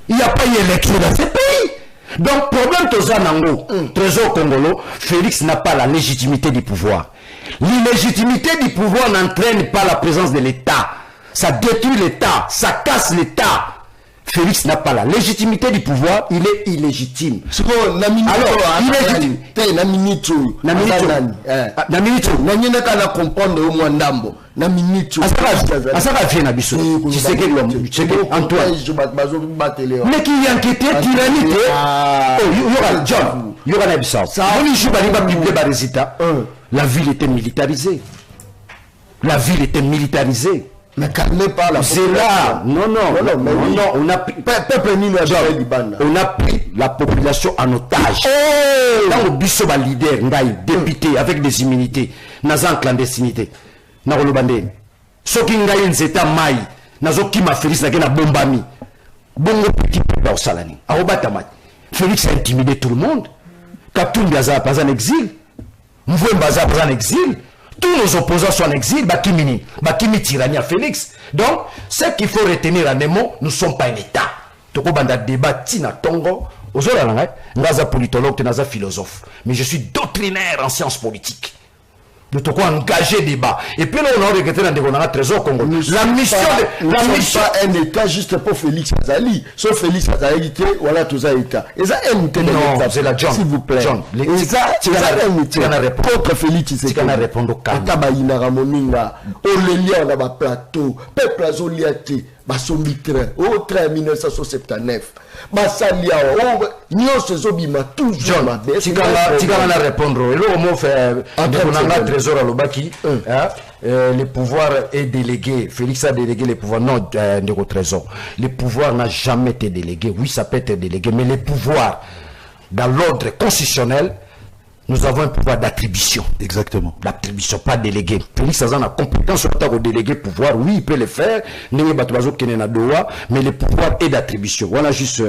Il n'y a pas d'élection dans ce pays. Donc, problème de Zanango, Trésor Congolo, Félix n'a pas la légitimité du pouvoir. L'illégitimité du pouvoir n'entraîne pas la présence de l'État. Ça détruit l'État, ça casse l'État. Félix n'a pas la légitimité du pouvoir, il est illégitime. Alors, illégitime. Tu sais que Antoine. Mais qui est inquiété, tyrannique. John, il y aura la ville était militarisée. La ville était militarisée. Mais calmez pas la c'est là. Non, on a pris, on a pris la population en otage. Dans le biso ba leader, député avec des immunités, dans clandestinité. Dans le bandé. Ce qui n'a pas été mai, nazo qui m'a fait na bombami. Bongo petit peuple au Salani. Arobatamati. Félix a intimidé tout le monde. Katoum Gaza pas en exil. Mvoué Baza pas en exil. Tous nos opposants sont en exil. Bakimi tyrannie à Félix. Donc, ce qu'il faut retenir en émo, nous ne sommes pas un État. Toko banda débat tina tongo. Ozola nanga, ngaza politologue, naza philosophe. Mais je suis doctrinaire en sciences politiques. Nous devons engager débat. Et puis là, on a regretté dans le trésor Congo. La mission pas un État juste pour Félix Azali. Sauf Félix Azali, voilà tout ça État. Et ça, non, c'est la John. S'il vous plaît. John. Et ça, c'est un État. Contre Félix, c'est qu'on a répondu au calme. Atabaïna Ramoninga, Olélia, on a un plateau, Peuple Azoliati, Basombitre, au train 1979. Basalia, nyonso ezobima toujours mabe. Tika na répondre. Et là, on fait un trésor à l'Obaki. Le pouvoir est délégué. Félix a délégué les pouvoirs. Non, de trésor. Le pouvoir n'a jamais été délégué. Oui, ça peut être délégué, mais les pouvoirs, dans l'ordre constitutionnel, nous avons un pouvoir d'attribution. Exactement. D'attribution, pas délégué. Félix a la compétence sur le délégué pouvoir. Oui, il peut le faire. Mais le pouvoir est d'attribution. Voilà juste.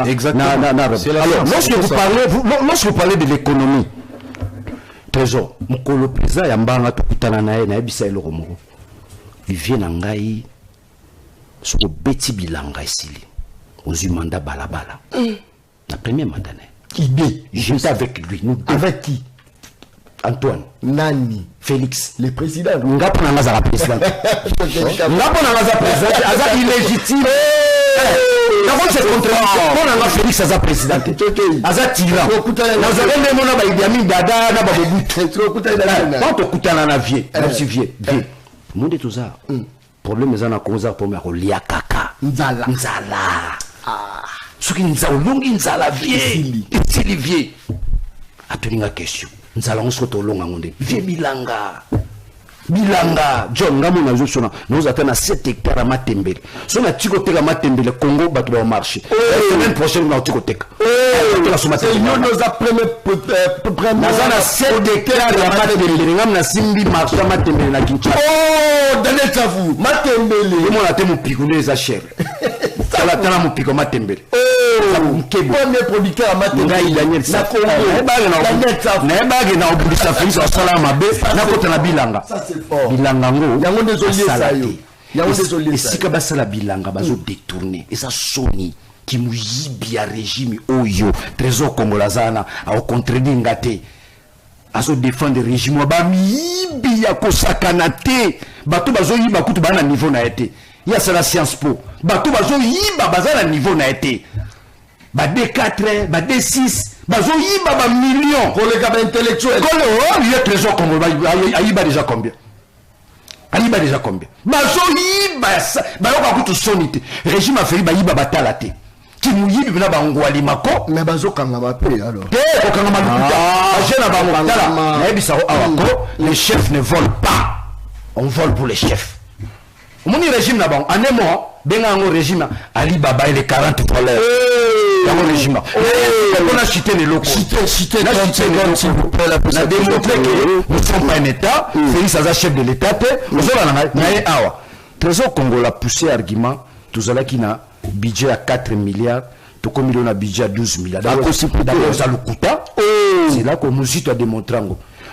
Exactement. Alors, lorsque vous parlez de l'économie, trésor, mon président Yambanga Tokutana Nae, Naebisa et Loromoro, il vient en Gaï, sur le Betty Bilanga ici, aux mandat balabala. La première mandat. Idée. J'étais avec lui. Avec qui? Antoine. Nani? Félix. Le président. Ngapo na ngaza la président. Ngapo na ngaza président. Aza illégitime. D'abord c'est contradiction. On a Félix aza président. Aza tyran. Nous avons des mona ba Idi Amin Dada na ba Mobutu. Quand on kutana na vie, merci vie. Monde tout ça. Problème est na cause pour me relia kaka. Nzala. Ce qui nous a longi nzala vie. Itili vie. Atulinga question. Nzala on se retrouve longa ngonde. Vie bilanga. John ngamo na zosona. Nous attendons 7 hectares à Matembele. So na tiko teka Matembele Congo bato ba marché. La semaine prochaine na tiko teka. C'est nous a premier na 7 hectares à Matembele. Ngam na simbi marché Matembele na Kinshasa. Oh, donnez ça vous. Matembele. Moi la temo picoulé za cher. Tala mo pico Matembele. Premier producteur à Matembele. Il gagne ça. Na bagi na obulisa Félix wa salama be na kota na bilanga. Bilanga ngo yango désolé ça yo. Yango désolé ça. Sika basala bilanga bazo détourner et ça soni qui muyibi ya régime oyo trésor congolazana a contredire ngate aso défendre régime ba miyibi ya kosakana te bato bazo yiba kutu bana niveau na été ya ça la science po bato bazo yiba bazala niveau na été ba D4 ba D6 bazo yiba ba millions pour les gars intellectuels quand le a trésor congolais ayiba déjà combien bazo yiba bayoka kutu sonité régime a fait ba yiba batala te qui muyibi bina bangwali mako mais bazo kanga ba pe alors okanga malukuta ajena bangwala na ebisa awako les chefs ne volent pas on vole pour les chefs moni régime na bang anemo benga ngo régime Ali Baba et les 40 voleurs dans le régime on a cité les locaux cité 30 secondes s'il vous plaît la démontré que nous ne sommes pas un État Félix Aza chef de l'État nous allons awa trésor Congo l'a poussé argument tous allons qui na budget à 4 milliards tout comme il a un budget à 12 milliards d'abord ça le coûta c'est là que nous a démontré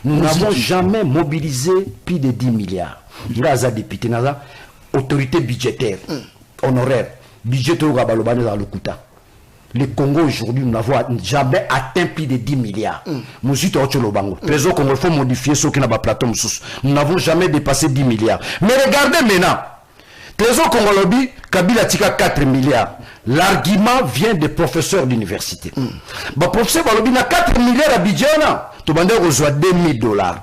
nous n'avons jamais mobilisé plus de 10 milliards il a un député autorité budgétaire honoraire budget au Gabalobane dans le coûta le Congo aujourd'hui nous n'avons jamais atteint plus de 10 milliards nous avons trésor Congo il faut modifier ce qui n'a pas plateau nous n'avons jamais dépassé 10 milliards mais regardez maintenant trésor Congolobi Kabila tika 4 milliards l'argument vient des professeurs d'université professeur Balobi na 4 milliards à budget tu vas reçoit $2,000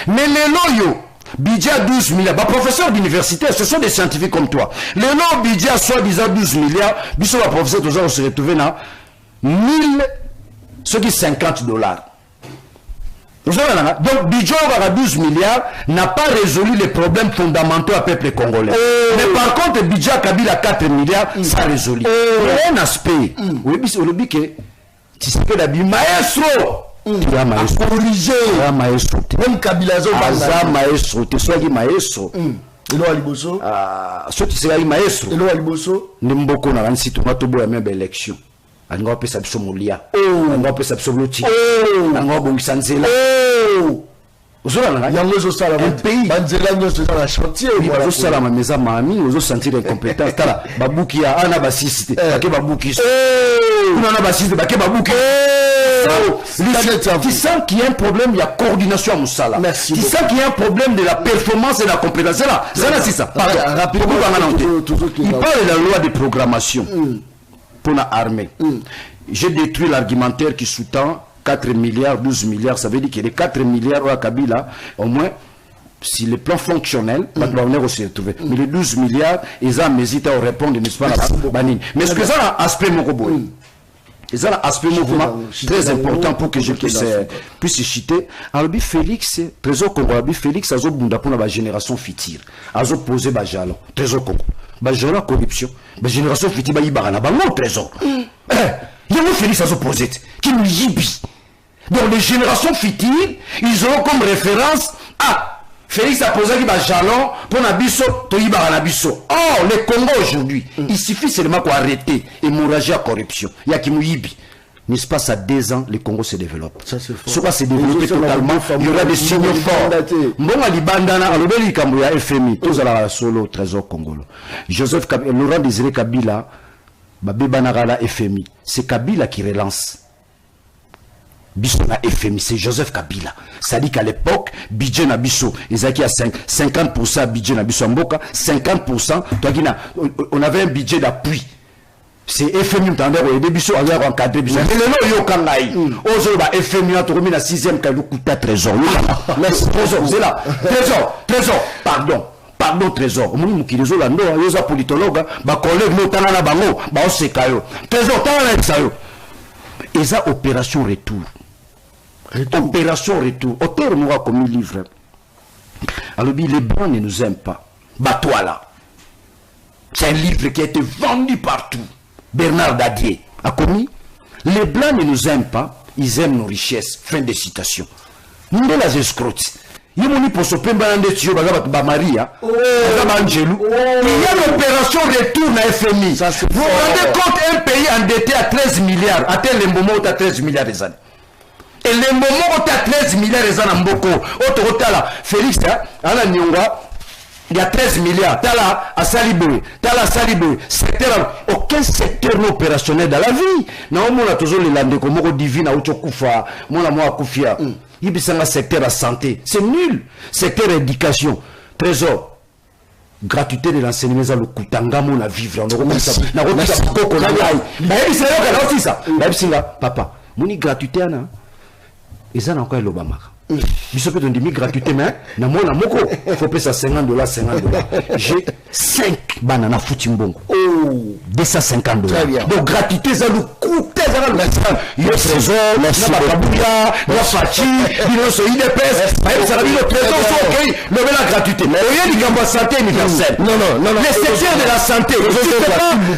mais les loyaux budget à 12 milliards professeurs d'université ce sont des scientifiques comme toi les lots budget à soi-disant 12 milliards biso va professeur tous on se retrouver dans 1000 ce qui $50 donc budget à 12 milliards n'a pas résolu les problèmes fondamentaux à peuple congolais mais par contre budget à Kabila 4 milliards ça résolu un aspect oui que tu sais que d'habitude maestro corriger même Kabila zo maestro te soit maestro Elo Aliboso. Ce qui sera maestro. Elo Aliboso. Nimboko na ransi to matobo ya membe election. Anga pesa biso molia. Anga pesa biso loti. Anga bongisa nzela. Ozola na yango zo sala un pays banzela nyonso za la chantier voilà zo sala ma meza mami ozo sentir incompétence tala babuki ya ana basiste bake babuki kuna na basiste bake babuki tu sens qu'il y a un problème, il y a coordination à Moussala. Merci. Tu sens qu'il y a un problème de la performance et de la compétence. C'est là, c'est ça. Rapidement, il parle de la loi de programmation pour l'armée. J'ai détruit l'argumentaire qui sous-tend 4 milliards, 12 milliards. Ça veut dire qu'il y a 4 milliards à Kabila, au moins, si le plan fonctionnel, on va aussi retrouver. Mais les 12 milliards, ils ont hésité à répondre, n'est-ce pas, mais ce que ça a aspect mon robot. Et ça, l'aspect mouvement très important pour que je puisse citer. Alors, Félix, Trésor Congo, Félix, a bunda pour la génération future. A posé Bajalo, Trésor Congo. Bajalo, corruption. La génération future, il y a un trésor. Il y a un Félix, a posé, qui nous yibi. Donc, les générations futures, ils auront comme référence à Félix a posé un jalon pour Nabiso, Toyiba Nabiso. Or, le Congo aujourd'hui, il suffit seulement pour arrêter l'hémorragie à corruption. Il y a qui mouyibi. N'est-ce pas, ça 2 ans, le Congo se développe. Ça, c'est fort. Soit se développer totalement, il y aura des signaux forts. Bon, à l'Ibandana, à l'Obéli Kambuya, FMI, tous à la solo, Trésor Congolo. Joseph Kabila, Laurent Désiré Kabila, Babé Nagala, FMI. C'est Kabila qui relance. Biso na FMI, c'est Joseph Kabila. Ça dit qu'à l'époque, budget na biso, ils avaient 50% budget na biso Mboka, 50%, on avait un budget d'appui. C'est FMI, on a des biso, on a encadré biso. Mais le nom yo kangai. Ozo ba FMI a tourné na 6e kalu kuta trésor. Trésor, c'est là. Trésor, pardon trésor. Omoni mukirezo la ndo, yoza politologue, ba collègue no tana na bango, ba osekayo. Trésor tana na sayo. Et ça opération retour. Opération retour. Auteur nous a commis livre. Alors, les blancs ne nous aiment pas. Batouala. C'est un livre qui a été vendu partout. Bernard Dadier a commis. Les blancs ne nous aiment pas. Ils aiment nos richesses. Fin de citation. Nous sommes les escrocs. Il y a l'opération retour na FMI. Vous vous rendez compte, un pays endetté à 13 milliards, atteint le moment où tu as 13 milliards des années. Et le moment où tu as 13 milliards des années en Boko, Félix, il y a 13 milliards, Tala à Salibé, secteur, aucun secteur non opérationnel dans la vie. Non, on a toujours les landés comme divine à Uchokufa, mon amour Koufia. Il y a un secteur à santé, c'est nul. Secteur éducation, trésor, gratuité de l'enseignement, le Koutanga, mon à vivre, papa, mon gratuité, et ça, encore l'Obama. Bisous peut donner gratuité, mais na moi na moko faut payer ça $50, $50. J'ai 5 bananas futimbongo. Oh, 250 $. Donc gratuité ça nous coûte ça le le trésor, la Kabouya, la Fachi, il so IDPS, ça la le trésor OK, le la gratuité. Mais rien du camp santé universelle. Non. Le secteur de la santé,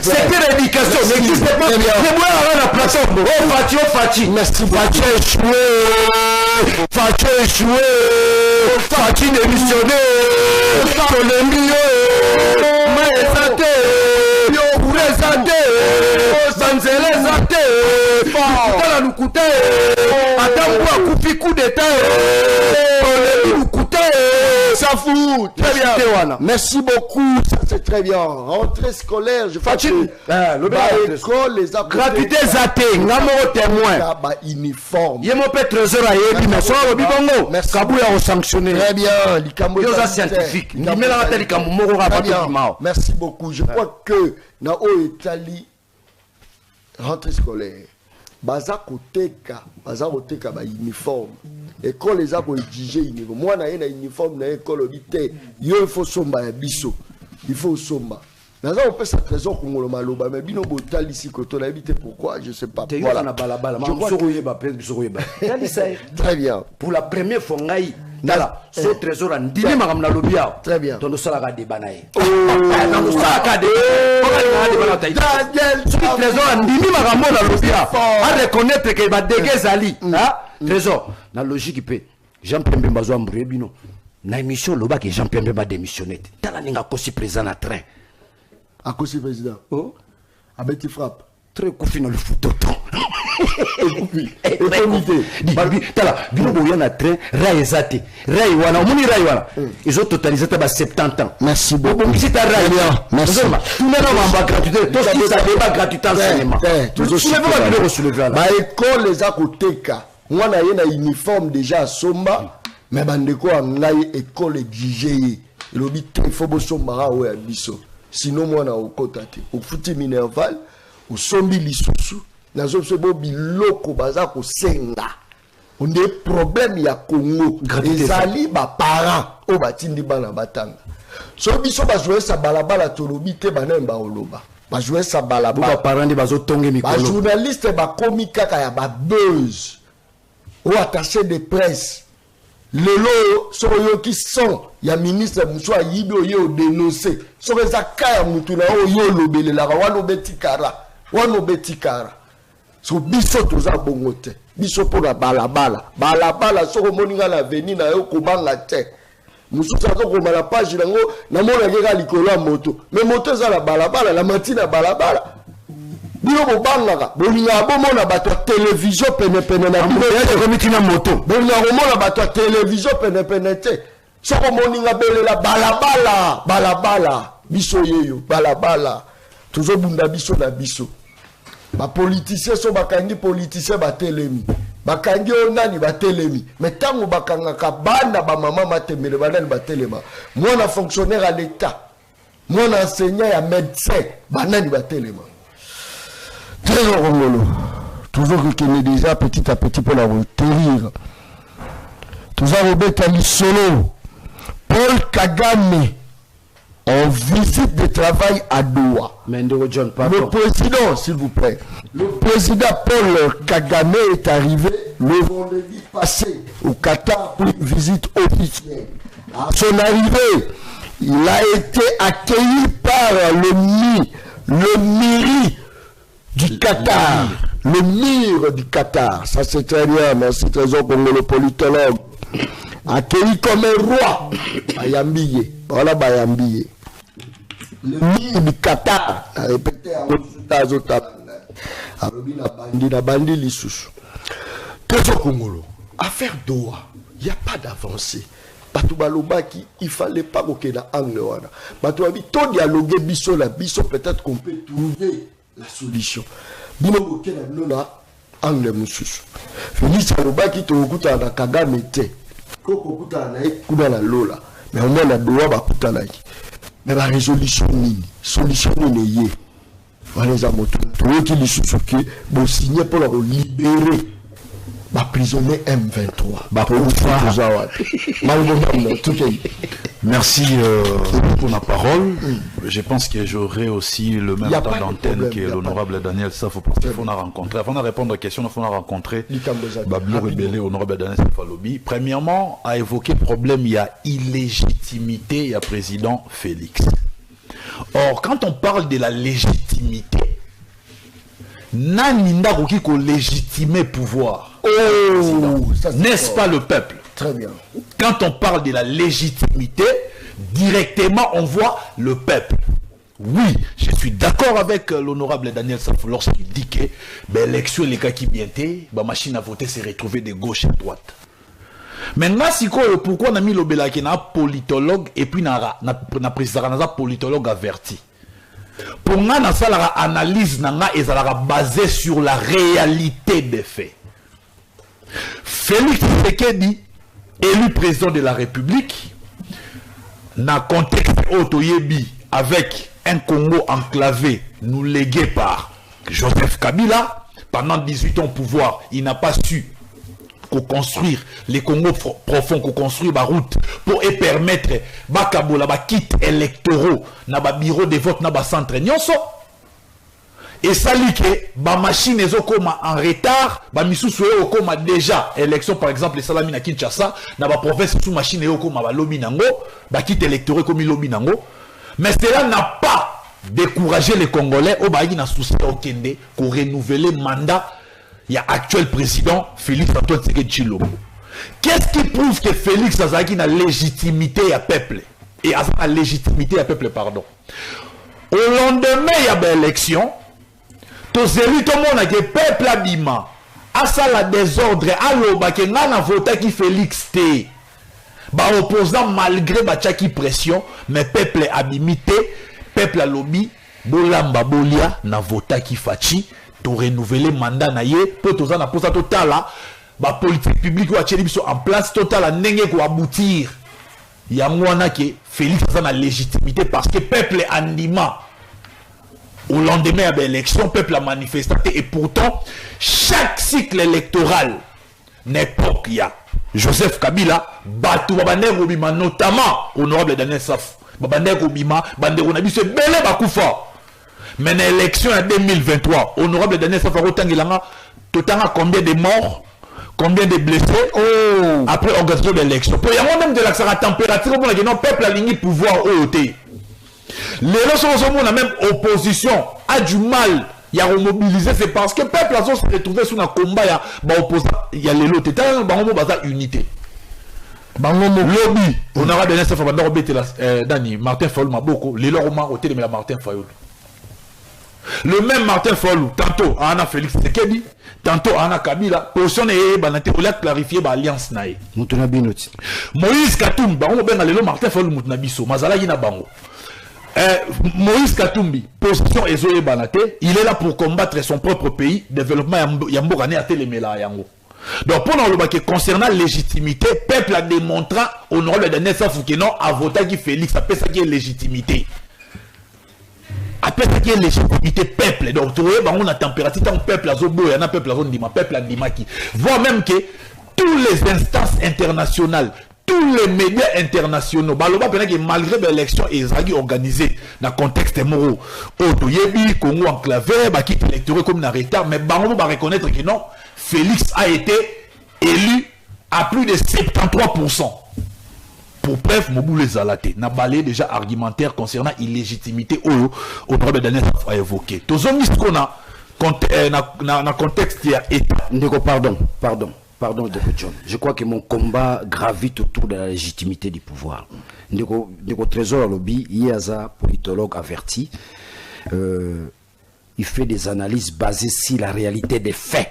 secteur de l'éducation n'existe pas. Les moyens la plateforme. Oh Fachi. Merci Fachi échoué, Fachi démissionné, Tolemio, Maesate, Yourezate, Sanzelezate, Kutala Lukute, Atambua Kufi coup d'état, Tolemi Lukute, ça fout, très bien. Merci beaucoup, ça c'est très bien. Rentrée scolaire, je fais l'école, les gratuité zaté, ngamo témoin. Uniforme. Yé mon père trésor à Yebi, mais soit au Bibongo. Kabouya ont sanctionné. Très bien, les scientifiques. Merci beaucoup. Je crois que Nao Etali, rentrée scolaire. Baza koteka ba uniforme. École les a exigé uniforme. Moi na uniforme na école obité. Yo il faut somba ya biso. Il faut somba. Naza on peut sa trésor Congolo maloba mais bino botali ici koto na habité pourquoi je sais pas. Voilà. Très bien. Pour la première fois ngai Dala, ce trésor en dîner madame la lobia. Très bien. Dans le salaire des banaïs. Dans le salaire des trésor en dîner madame la lobia. À reconnaître que va déguiser Ali. Trésor. La logique peut. Jean Pembe Bazo Ambré Bino. na émission loba que Jean Pierre Bemba démissionné tala ninga kosi président na train à cause du président oh abeti frappe très confiant le foot autant et comité tala bino boya na train raizate rai wana omuni rai wana ils ont totalisé ta 70 ans merci beaucoup c'est ta rai merci tout le monde va gratuité tout ça débat gratuité enseignement tout soulever ba école les a koteka mwana ye na uniforme déjà somba mais bandeko ngai école exigé lobi te faut bosomba o ya biso sinon mwana okota te ofuti minerval osombi lisusu nazo se bo biloko baza ko senga on des problèmes ya Congo ezali ba parents o batindi bana batanga so biso ba jouer sa balabala tolobi te bana mba oloba ba jouer sa balabala ba parents bazo tonge mikolo ba journaliste ba komi kaka ya ba buzz ou attaché de presse lelo soyo qui sont ya ministre muso ayibi oyo dénoncer so za kaya mutu na oyo lobelela wano betikara so biso toza bongo te biso pona balabala so moninga na veni na yo kobanga te mususu azokoma na page nango namona keka likolo ya moto mais moto eza na balabala la matina balabala bino bobangaka bolinga bomona bato ya télévision pene na komitina moto bolinga komona bato ya télévision pene te soko moninga belela balabala biso yeyo balabala tozobunda biso na biso bapoliticien so bakangi politicien batelemi bakangi onani batelemi mais tango bakangaka bana bamama matemele banani batelema mwana fonctionnaire à l'état mwana enseignant ya médecin banani batelema très rongolo toujours que est déjà petit à petit pour la retenir toujours Robert Alisolo Paul Kagame en visite de travail à Doha. Le président, s'il vous plaît, le président Paul Kagame est arrivé le vendredi passé au Qatar pour une visite officielle. À son arrivée, il a été accueilli par le MIRI du Qatar. Le MIR du Qatar. Ça c'est très bien, merci Trésor Congo, le politologue. Accueilli comme un roi. Bayambiye. Voilà Bayambiye. Le MIR du Qatar a répété à Bandi Lissoussou. Trésor Congolo, affaire Doha, il n'y a pas d'avancée. Batoubalobaki, il ne fallait pas qu'il y ait un angle. Batouabi, tout dialoguer biso la biso, peut-être qu'on peut trouver la solution. Bino boke na bino na angle mususu. Félix Alobaki to okuta na Kagame te. Koko okuta na kuna na Lola. Mais au moins na Doha bakuta na ki. Mais la résolution nini? Solution nini yé? Voilà les amotos. Tout qui lisusu ki bo signer pour leur libérer. Ba prisonnier M23. Ba Merci pour la parole. Je pense que j'aurai aussi le même temps d'antenne que l'honorable Daniel Safo. Parce qu'il faut nous rencontrer. Avant de répondre aux questions, il faut nous rencontrer Bablou Rebellé, honorable Daniel Safalobi. Premièrement, à évoquer le problème, il y a illégitimité, il y a président Félix. Or, quand on parle de la légitimité, Naninda Roki ko légitimer pouvoir. N'est-ce pas le peuple? Très bien. Quand on parle de la légitimité, directement on voit le peuple. Oui, je suis d'accord avec l'honorable Daniel Safo lorsqu'il dit que l'élection, les cas qui bienté, la machine à voter s'est retrouvée de gauche à droite. Maintenant, pourquoi on a mis le Belaki na politologue et puis na président politologue averti? Pour moi, la analyse est basée sur la réalité des faits. Félix Tshisekedi, élu président de la République, dans le contexte Otoyebi, avec un Congo enclavé, nous légué par Joseph Kabila, pendant 18 ans au pouvoir, il n'a pas su construire les Congos profonds, construire la route pour permettre Bakabola, kit électoraux, na bureau de vote, na centre nyonso. Et ça dit que la machine est en retard, la misusu est déjà élection, par exemple, les salami na Kinshasa, na la province sous machine est en lobby nango, kit électoraux comme lobby nango. Mais cela n'a pas découragé les Congolais au baïgi na souci au Kende pour renouveler le mandat. Il y a actuel président Félix Antoine Tshisekedi Tshilombo. Qu'est-ce qui prouve que Félix Azaki a légitimité à peuple? Et à la légitimité à peuple, pardon. Au lendemain, il y a une élection. Tout le monde a que peuple abima. À ça, la désordre. À l'oba, que n'a voté qui Félix T. Bah, opposant malgré qui pression, mais peuple abimité, peuple à lobby, bolamba bolia, n'a voté qui fachi, to renouveler mandat na ye, pour tout ça, na posa total là, bah, politique publique ou à en place total à n'engue ko aboutir. Il y a moi que Félix a la légitimité parce que peuple anima. Au lendemain de l'élection, peuple a manifesté et pourtant, chaque cycle électoral, n'importe qui a Joseph Kabila, Batou Babaner Obima, notamment honorable Daniel Saf, Babaner Obima, Bandero Nabi, c'est belé Bakoufa. Mais dans l'élection en 2023, honorable Daniel Saf, Totanga combien de morts, combien de blessés après l'organisation de l'élection. Pour y avoir même de la température, le peuple a ligné pouvoir au côté. Les gens la même opposition a du mal à remobiliser, c'est parce que le peuple a se retrouvé sur un combat, il y a les lots, il y a unité. Lobby, on aura donné ça Dani, Martin Fayulu, Maboko, les lots au côté de Martin Fayulu. Le même Martin Fayulu, tantôt Anna Félix Tshisekedi, tantôt Anna Kabila, position on a clarifié l'alliance naïe. Moïse Katumbi, on a le Martin Fayulu Moutunabiso, Mazala Yina Bango. Moïse Katumbi, position Ezoé Banate, il est là pour combattre son propre pays, développement Yamborane à Télémela Yango. Donc pour nous, concernant la légitimité, le peuple a démontré honorable de Nessa Foukeno à voter qui Félix, après ça qui est légitimité. Après ça qui est légitimité, peuple. Donc tu vois, on a température, tant peuple à Zobo, il y a un peuple à Zondima, peuple à Ndimaki. Voire même que toutes les instances internationales, tous les médias internationaux, malgré l'élection organisée dans le contexte moro, Otoyebi, Congo enclavé, qui est électoré comme un retard, mais on va reconnaître que non, Félix a été élu à plus de 73%. Pour preuve, Moboule Zalaté n'a balayé déjà argumentaire concernant illégitimité au droit de Daniel a évoqué. Tous les ce qu'on a dans le contexte il y a été. Pardon, Ndeko John. Je crois que mon combat gravite autour de la légitimité du pouvoir. Ndeko Trésor Lobby, il y a un politologue averti. Il fait des analyses basées sur la réalité des faits.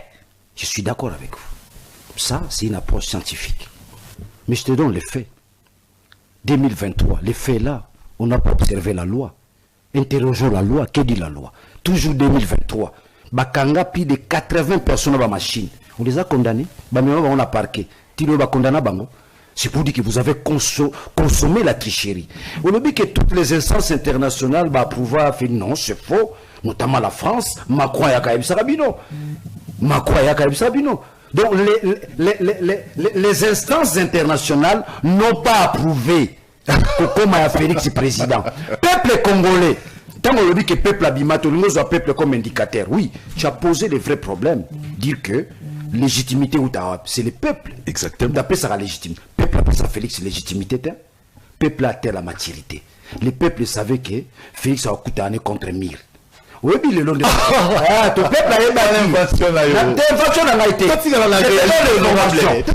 Je suis d'accord avec vous. Ça, c'est une approche scientifique. Mais je te donne les faits. 2023, les faits là, on n'a pas observé la loi. Interrogeons la loi. Que dit la loi? Toujours 2023. Bakanga, plus de 80 personnes dans la machine. On les a condamnés, on a parqué. C'est pour dire que vous avez consommé la tricherie. On dit que toutes les instances internationales vont pouvoir faire non, c'est faux. Notamment la France, Macron et Akaïb Sarabino. Donc les instances internationales n'ont pas approuvé comme Félix est président. Peuple congolais. Tant on dit que le peuple abimato, nous avons peuple comme indicateur. Oui, tu as posé les vrais problèmes. Dire que légitimité c'est le peuple. Exactement. D'après ça, la légitimité. Peuple appelle ça Félix légitimité. Peuple a tel la maturité. Le peuple savait que Félix a coûté année contre Mir. Oui, mais le long de ton peuple a été.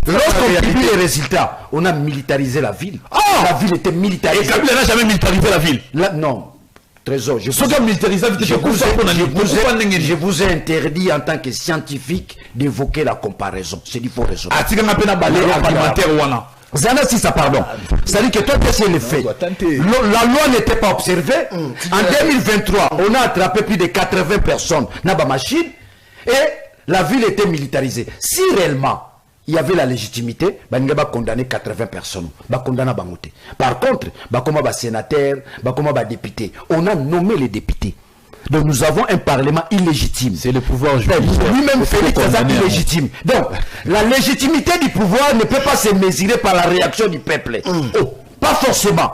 Lorsqu'on publie les résultats, on a militarisé la ville. La ville était militarisée. Et Kabila n'a jamais militarisé la ville. Non. Trésor, je vous ai interdit en tant que scientifique d'évoquer la comparaison. C'est du faux raison. Si ça, pardon. C'est-à-dire que toi, tu sais le fait. La loi n'était pas observée. En 2023, on a attrapé plus de 80 personnes dans la machine et la ville était militarisée. Si réellement il y avait la légitimité, on va condamner 80 personnes. Par contre, comme sénateur, comme député, on a nommé les députés. Donc nous avons un parlement illégitime. C'est le pouvoir judiciaire. Lui-même Félix est illégitime. Donc la légitimité du pouvoir ne peut pas se mesurer par la réaction du peuple. Pas forcément.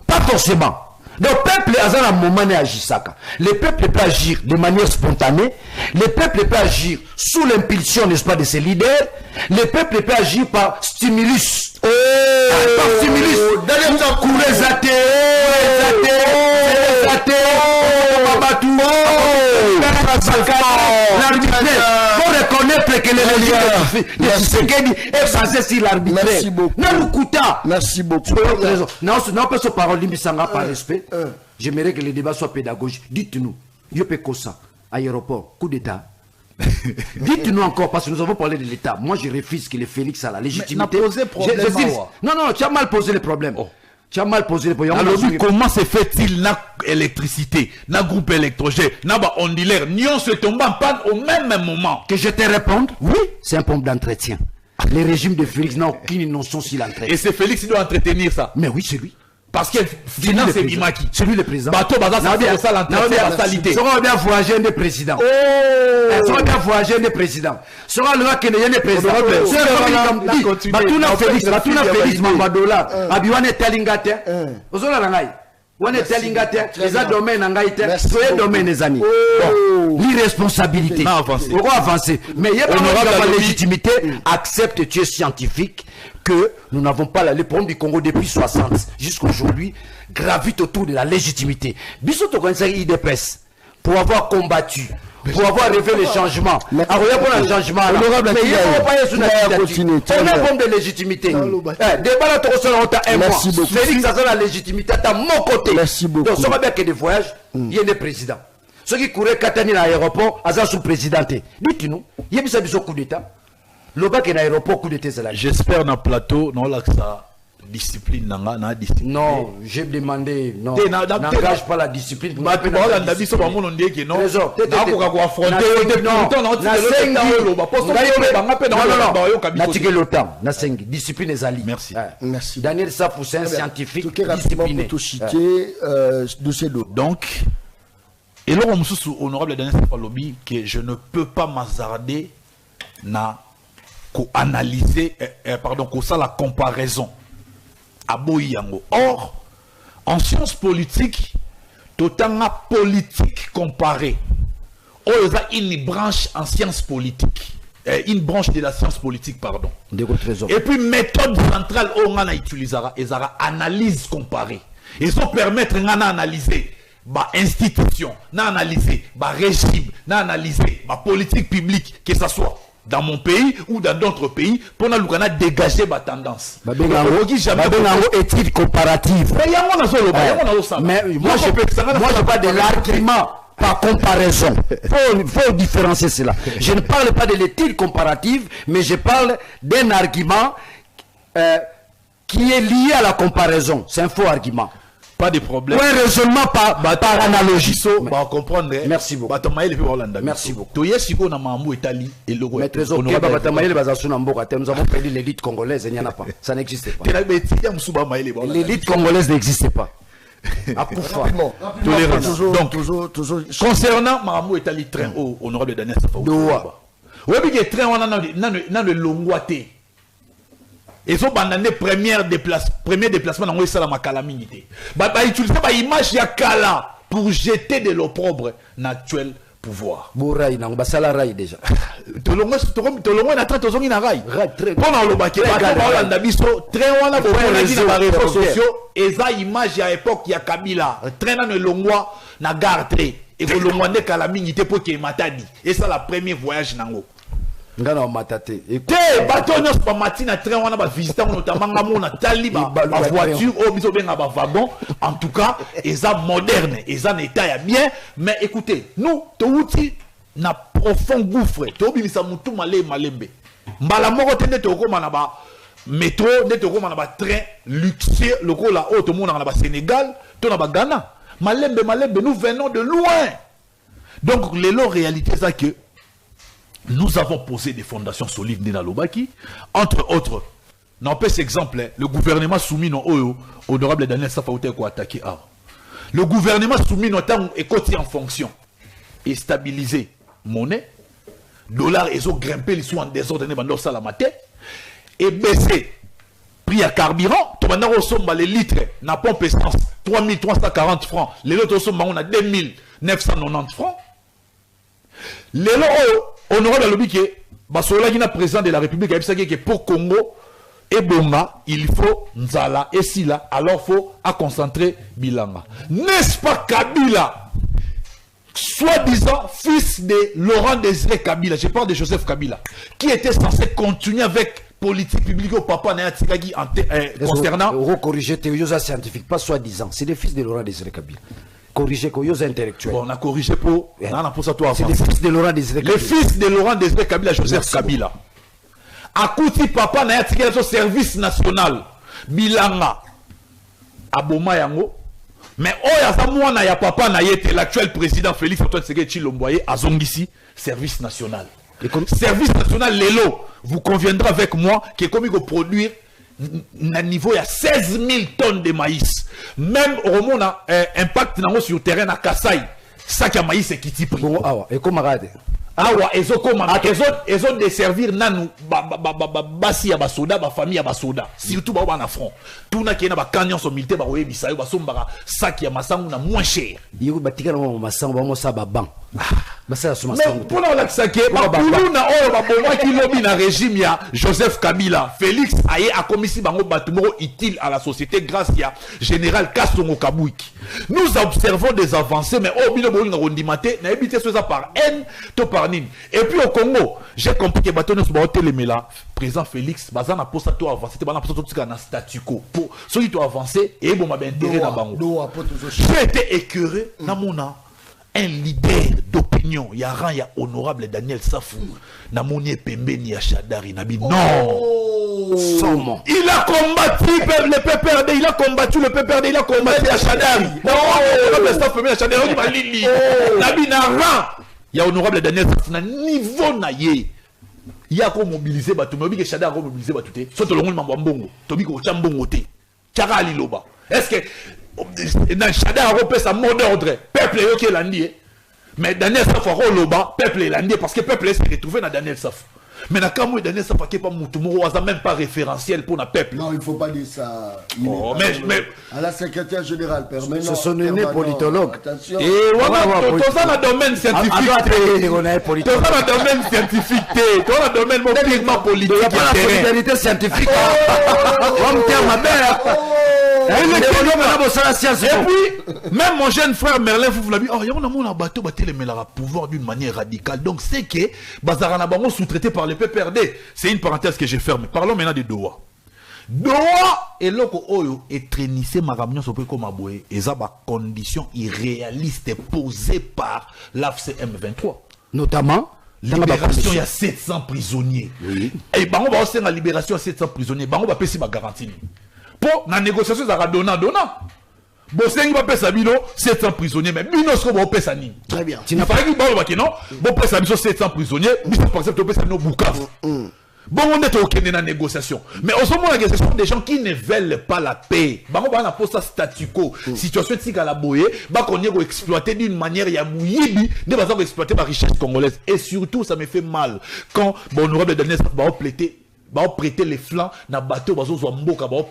Pas forcément. Donc le peuple a un moment agisaka. Le peuple peut agir de manière spontanée. Le peuple peut agir sous l'impulsion, n'est-ce pas, de ses leaders. Le peuple peut agir par stimulus. Par stimulus. reconnaître que le régime de Tshisekedi est basé sur l'arbitraire. Merci beaucoup. Merci beaucoup. Non, pas ce parole, par respect. J'aimerais que le débat soit pédagogique. Dites-nous, Yopekosa, aéroport, coup d'État. Dites-nous encore, parce que nous avons parlé de l'État. Moi, je refuse que le Félix a la légitimité. Non, tu as mal posé le problème. Tu as mal posé le problème. Alors, comment se fait-il na électricité, na groupe électrogène, na ondulaire, nion se tombe en panne au même moment? Que je te réponde, oui, c'est un pompe d'entretien. Le régime de Félix n'a aucune notion sur l'entretien. Et c'est Félix qui doit entretenir ça? Mais oui, c'est lui. Parce qu'il finance et Bimaki. C'est lui le président. Bateau, baza, ça bien ça l'entretien, la salité. Sera bien voyager des présidents. Sera bien voyager des présidents. Sera le que les présidents. Batuna Félix Mambadola. Abiwane Telingate. Ozola Rangai. On est Telingate. Les a domaine Nangaïte. Soyez domaine les amis. L'irresponsabilité. On va avancer. Mais il y a pas de légitimité. Accepte, tu es scientifique, que nous n'avons pas les problèmes du Congo depuis 60 jusqu'à aujourd'hui gravitent autour de la légitimité. Bissoto connaissait IDPS pour avoir combattu, pour avoir révélé les changements. Mais il y a pas de changement. Mais il n'y a pas de problème de légitimité. Débat là, tu reçois un mois. Félix a la légitimité à mon côté. Merci beaucoup. Donc, ça va bien que des voyages, il y a des présidents. Ceux qui couraient Katani à l'aéroport, ils sont sous-présidenté. Dites-nous, il y a un coup d'État. J'espère dans le plateau, non là que ça discipline, non, j'ai demandé, non, n'engage pas la discipline. Non, discipline est ali. Merci. Merci. Daniel Safou, c'est un scientifique discipliné. Donc, et là, on honorable Daniel Safou lobby que je ne peux pas m'hazarder na analyser, ça la comparaison à Boyango. Or, en sciences politiques, tout en politique comparée, il y a une branche en sciences politiques, une branche de la science politique, pardon. Et puis, méthode centrale, on utilisera, et analyse comparée. Ils vont permettre d'analyser ba institution, d'analyser ba régime, d'analyser ba politique publique, que ce soit dans mon pays ou dans d'autres pays, pour nous dégager ma tendance. Étude comparative. Mais moi, je parle de l'argument par comparaison. Faut différencier cela. Je ne parle pas de l'étude comparative, mais je parle d'un argument qui est lié à la comparaison. C'est un faux argument. Pas de problème. Un raisonnement par analogie. Comprendre. Merci beaucoup. Merci beaucoup. Nous avons perdu l'élite congolaise, il n'y en a pas. Ça n'existe pas. L'élite congolaise n'existe pas. Donc, concernant Mahamou Etali train haut, honorable Daniel Safou. Oui, mais train on a le longouaté. Et ils ont abandonné premier déplacement dans le calamité. Ils utilisent l'image de Kala pour jeter de l'opprobre l'actuel pouvoir. Bouraï, non, basala raï déjà. Tolongo na train tozongi na raï. Pendant le baquet, Hollanda biso, train wana pour les réseaux sociaux, et ça image à l'époque il y a Kabila, train na le longwa na garde et que le monde calamité pour qu'il matadi. Et ça la premier voyage nango. Ngana matate. Bateau nyos pa matina train wana ba visiteur notamment ngamona tali ba voiture au biso benga ba wagon en tout cas eza moderne eza en état ya bien mais écoutez nous touti na profond gouffre to bimisa mutu malembe mbala moko tende to koma na ba métro nde to koma na ba train luxueux lokola o to mona na ba Sénégal to na ba Ghana malembe nous venons de loin donc les lots réalité ça que nous avons posé des fondations solides dans Lobaki. Entre autres, n'empêche exemple, le gouvernement soumis non honorable Daniel Safou ko attaqué à. Le gouvernement soumis non temps est côté en fonction et stabiliser monnaie, dollar et grimper les sous en désordre dans salamate et baisser prix à carburant. Tout maintenant on les litres na pompe essence 3340 francs. Les autres on a 2990 francs. Les lots honorable à l'objet que Basola qui est président de la République a dit que pour Congo et Bonga, il faut Nzala et Sila, alors il faut concentrer Bilanga. N'est-ce pas Kabila soi-disant fils de Laurent Désiré Kabila, je parle de Joseph Kabila, qui était censé continuer avec politique publique au papa Nayatikagi concernant. Corriger Théoyosa scientifique, pas soi-disant. C'est le fils de Laurent Désiré Kabila. Corriger Koyosa intellectuel. Bon, on a corrigé pour. Ça toi. C'est le fils de Laurent Désiré Kabila. Le fils de Laurent Désiré Kabila, Joseph Kabila. Akouti papa Nayatikagi au service national. Bilanga. Aboma Yango. Mais il y a papa l'actuel président Félix Antoine Tshisekedi Tshilombo à Zongisi, service national. Service national, Lelo, vous conviendrez avec moi que comme il faut produire à niveau il y a 16 000 tonnes de maïs. Même au moment impact sur le terrain à Kassai, ça qui a maïs et qui t'y pris. Bon, et comment regarder? Awa ils ont desservir nanou basi ya basoda ba famille ya basoda surtout ba na front tout na kena ba canyon so militaire ba oyebisa yo basombaka sac ya masangu na moins cher yiko batika na masangu ba mo sa ba ban basa so masangu mais pour la saké ba pulu na oyo ba bomba ki lobi na régime ya Joseph Kabila Félix aye a commissi bango batumoro utile à la société grâce ya général Kasongo Kabouiki. Nous observons des avancées mais au bino bolinga rondimate na ebité ça par haine to par nini. Et puis au Congo j'ai compris que batono so ba telemela président Félix bazana posa to avancer bana posa to tika na statu quo pour ceux qui to avancer et bon ma intérêt na bango. J'ai été écœuré na mona un leader d'opinion ya rang ya honorable Daniel Safou na moni pembeni ya Shadari nabi non. Somme. Il a combattu le PPRD, il a combattu le PPRD, il a combattu la Chadari. Non, le staff premier la Chadari, il a lili. Nabi na rang. Il y a honorable Daniel Safou na niveau na ye. Il y a comme mobiliser batou, mais obi que Chadari a mobiliser batou te. Soit le monde mambongo, tobi ko chambongo te. Chara liloba. Est-ce que dans Chadari a repéré sa mot d'ordre, peuple yo qui landi. Mais Daniel Safou a loba, peuple landi parce que peuple s'est retrouvé dans Daniel Safou. Mais quand moi Daniel Safou qui pas moutoumou, ça même pas référentiel pour le peuple. Non, il faut pas dire ça. Oh, mais à la secrétaire générale permanente. Ce sont des politologues. Attention. Et voilà, tout ça dans le domaine scientifique. Tout ça dans le domaine scientifique. Tout ça dans le domaine purement politique. Il n'y a pas la solidarité scientifique. On me tient ma mère. Et puis, même mon jeune frère Merlin Foufou l'a dit, oh, il y a un bateau qui a pouvoir d'une manière radicale. Donc, c'est que Bazarana Bango sous-traité par le PPRD. C'est une parenthèse que j'ai fermée. Parlons maintenant de Doha. Doha et loko oyo et traînissé ma réunion sur comme aboué. Et ça, conditions irréalistes posées par l'AFCM 23. Notamment, libération, il y a 700 prisonniers. Oui. Et Bango va aussi la libération à 700 prisonniers. Bango va payer ma garantie. Pour la négociation, ça va donner. Bosengi va payer 700 prisonniers, mais Bino va payer ça. Très bien. Il fallait qu'il y ait non, bon payer 700 prisonniers, par exemple, payer ça Bukavu. Bon, on est au Kenya dans la négociation. Mais au moment où ce sont des gens qui ne veulent pas la paix. Bah, on va poser ça statu quo. Situation de la boye, bah, qu'on y exploiter d'une manière, il y a mouyibi, de façon à exploiter la richesse congolaise. Et surtout, ça me fait mal quand, bon, honorable Daniel va prêter les flancs dans le bateau, va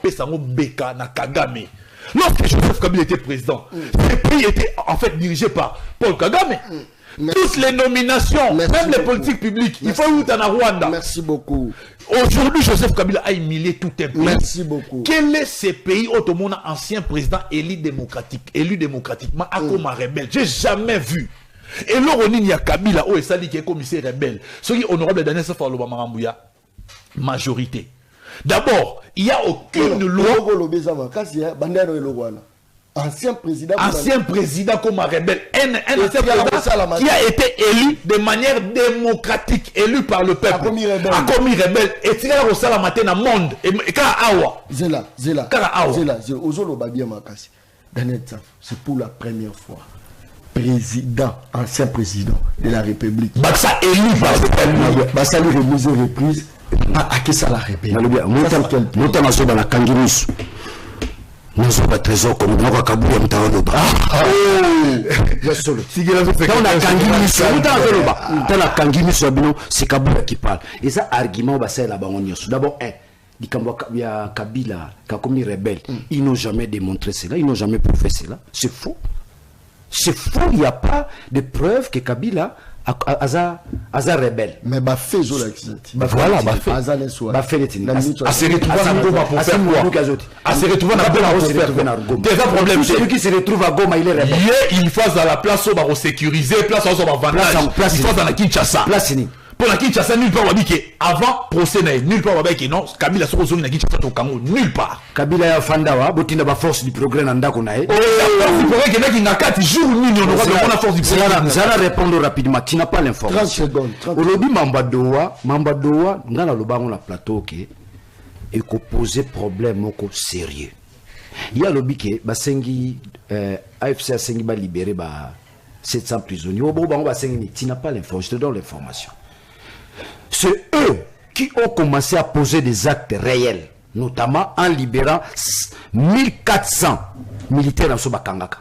pesa beka na Kagame. Lorsque Joseph Kabila était président, ce pays était en fait dirigé par Paul Kagame. Toutes les nominations, même les politiques publiques, il faut où en Rwanda. Merci beaucoup. Aujourd'hui, Joseph Kabila a humilié tout un pays. Merci beaucoup. Quel est ce pays où tout le monde a ancien président élu démocratiquement à comme un rebelle? J'ai jamais vu. Et l'Oronin y a Kabila, où est-ce qui est commissaire rebelle? Ce qui est honorable Daniel Safou Marambouya. Majorité. D'abord, il n'y a aucune loi. Ancien président comme un rebelle. Un ancien président qui a été élu de manière démocratique, élu par le peuple. A commis rebelle. Et tu as reçu la matin dans le monde. Et quand awa. Zela. Daniel Safou, c'est pour la première fois. Ancien président de la République. Ça élu par le peuple. Ça lui remise reprise. À qui ça la répète? Notamment sur la Kangimis. Nous avons un trésor comme nous avons un kabou à l'intérieur de bras. Dans la Kangimis, c'est Kabou qui parle. Et ça, argument, c'est là-bas. D'abord, il y a Kabila, qui a commis rebelle. Ils n'ont jamais démontré cela, ils n'ont jamais prouvé cela. C'est faux. C'est faux, il n'y a pas de preuve que Kabila aza rebelle. Mais bah fait zo l'accident. Voilà, bah fait. Aza ne soit. Bah fait les tini. À se retrouver à Goma pour faire quoi? À se retrouver à Goma pour faire quoi? Déjà problème. Celui qui se retrouve à Goma, il est rebelle. Il faut à la place où on va sécuriser, place où on va vendre. Il faut dans la Kinshasa. Place ni. Pour la Kinshasa, nulle part on va dire que avant procès nulle part on va dire que non, Kabila soko zone na Kinshasa au Congo, nulle part. Kabila ya fandawa, botinda ba force du progrès na ndako na ye. Il pourrait que na 4 jours nini on aura de la force du progrès. Ça va répondre rapidement, tu n'as pas l'information. 30 secondes. Aujourd'hui Mambadoa, ngana lobango na plateau ke et ko poser problème moko sérieux. Il y a lobby ke basengi AFC a sengi ba libérer ba 700 prisonniers. Au bango ba sengi, tu n'as pas l'information, je te donne l'information. C'est eux qui ont commencé à poser des actes réels, notamment en libérant 1400 militaires dans Sobakangaka.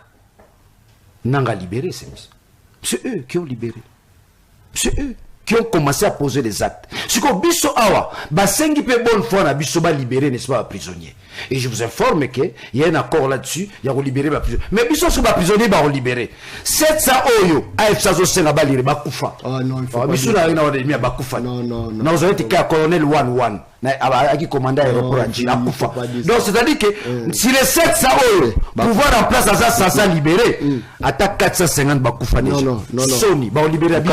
Nanga libéré, c'est eux qui ont libéré. C'est eux qui ont commencé à poser des actes. Ce que Bisso Awa, Basengi peut bonne fois na Bisso ba libéré, n'est-ce pas, prisonnier. Et je vous informe qu'il y a un accord là-dessus, il y a libéré les prisonniers. Mais Bisso sur les prisonniers, ils libéré. 700 Oyo, AFSA Zosena Balire, Bakoufa. Ah non, il faut pas. Bisso n'a rien à dire, Bakoufa. Non. Non, vous avez été colonel 1-1. Qui commandait l'aéroport à Djina Koufa. Donc c'est-à-dire que si les 700 Oyo pouvoir en place à ça 500 libérés, attaque 450 Bakoufa. Non. Sony, bah on libère la vie.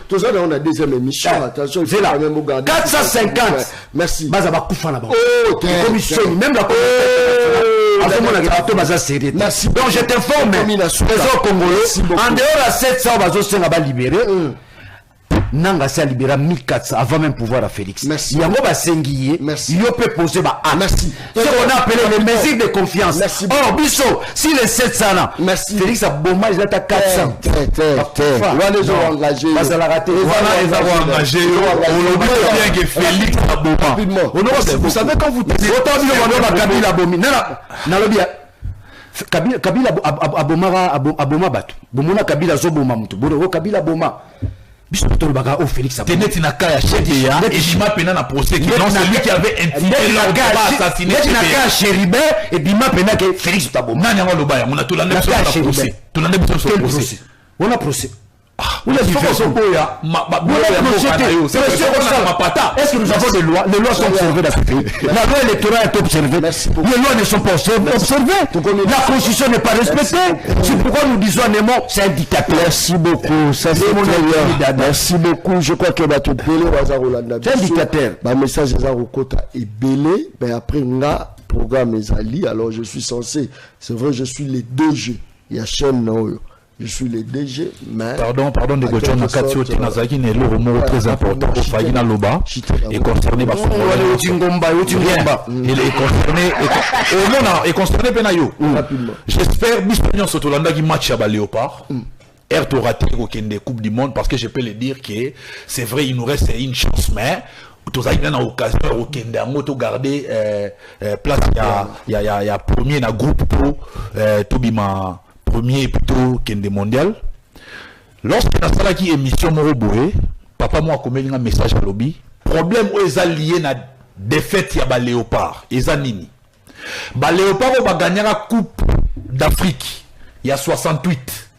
Tout ça, on a deuxième émission. Attention, il faut quand même regarder. 450. Merci. Baza Bakoufa là-bas. Commission, même la commission. Merci. Donc je t'informe, les Congolais, en dehors de 700, on va libérer. Nanga sa libéra 1400 avant même pouvoir à Félix. Merci. Yango Basengiye, il peut poser ba acte. Merci. Ce qu'on a appelé les mesures de confiance. Merci. Or, Bisso, si les 700 là, merci. Félix a bon mal, il a 400. Voilà les gens engagés. Parce la raté. Voilà les gens engagés. On oublie bien que Félix a bon rapidement. Vous savez quand vous dites autant de gens dans Kabila Bomi. Nalobia. Kabila aboma batu. Bomona Kabila zoboma mutu. Bono Kabila boma. Félix Tenet na kaya Chedia et Bima Pena na procès qui non celui qui avait intimidé l'homme assassiné Chéribé et Bima Pena que Félix Taboma. Nani ngalo baya on a tout l'année sur le procès. Tout l'année sur le procès. On a procès. On a différence au boya. Est-ce que nous avons des lois? Les lois sont observées dans ce pays. La loi électorale est observée. Les lois ne sont pas observées. La constitution n'est pas respectée. C'est pourquoi nous disons un mot, c'est un dictateur. Merci beaucoup. Ça c'est mon avis. Merci beaucoup. Je crois que Bato Belé Wazarolanda. C'est un dictateur. Ma message est à Rokota et Belé. Mais après, nga programme Ezali. Alors je suis censé. C'est vrai, je suis les deux jeux. Il y a chaîne non. Je suis le DG, mais... Pardon, de Gochon, Nakatio, Tinazaki, n'est le mot très important. Fagina Loba est concerné par son il est concerné. Et concerné Penayo. J'espère, Bispignon Sotolanda qui match à Léopard. Erto raté aucune des Coupes du Monde, parce que je peux le dire que c'est vrai, il nous reste une chance, mais. Tous les gens ont occasion de garder place. Il y a premier dans groupe pour Tobima. Premier plutôt Kende mondial. Lorsque dans la qui émission Moroboé, papa moi comme un message à lobby. Problème où ils lié na défaite ya ba Léopard. Ils nini. Ba Léopard va gagner la Coupe d'Afrique. Il y a 68.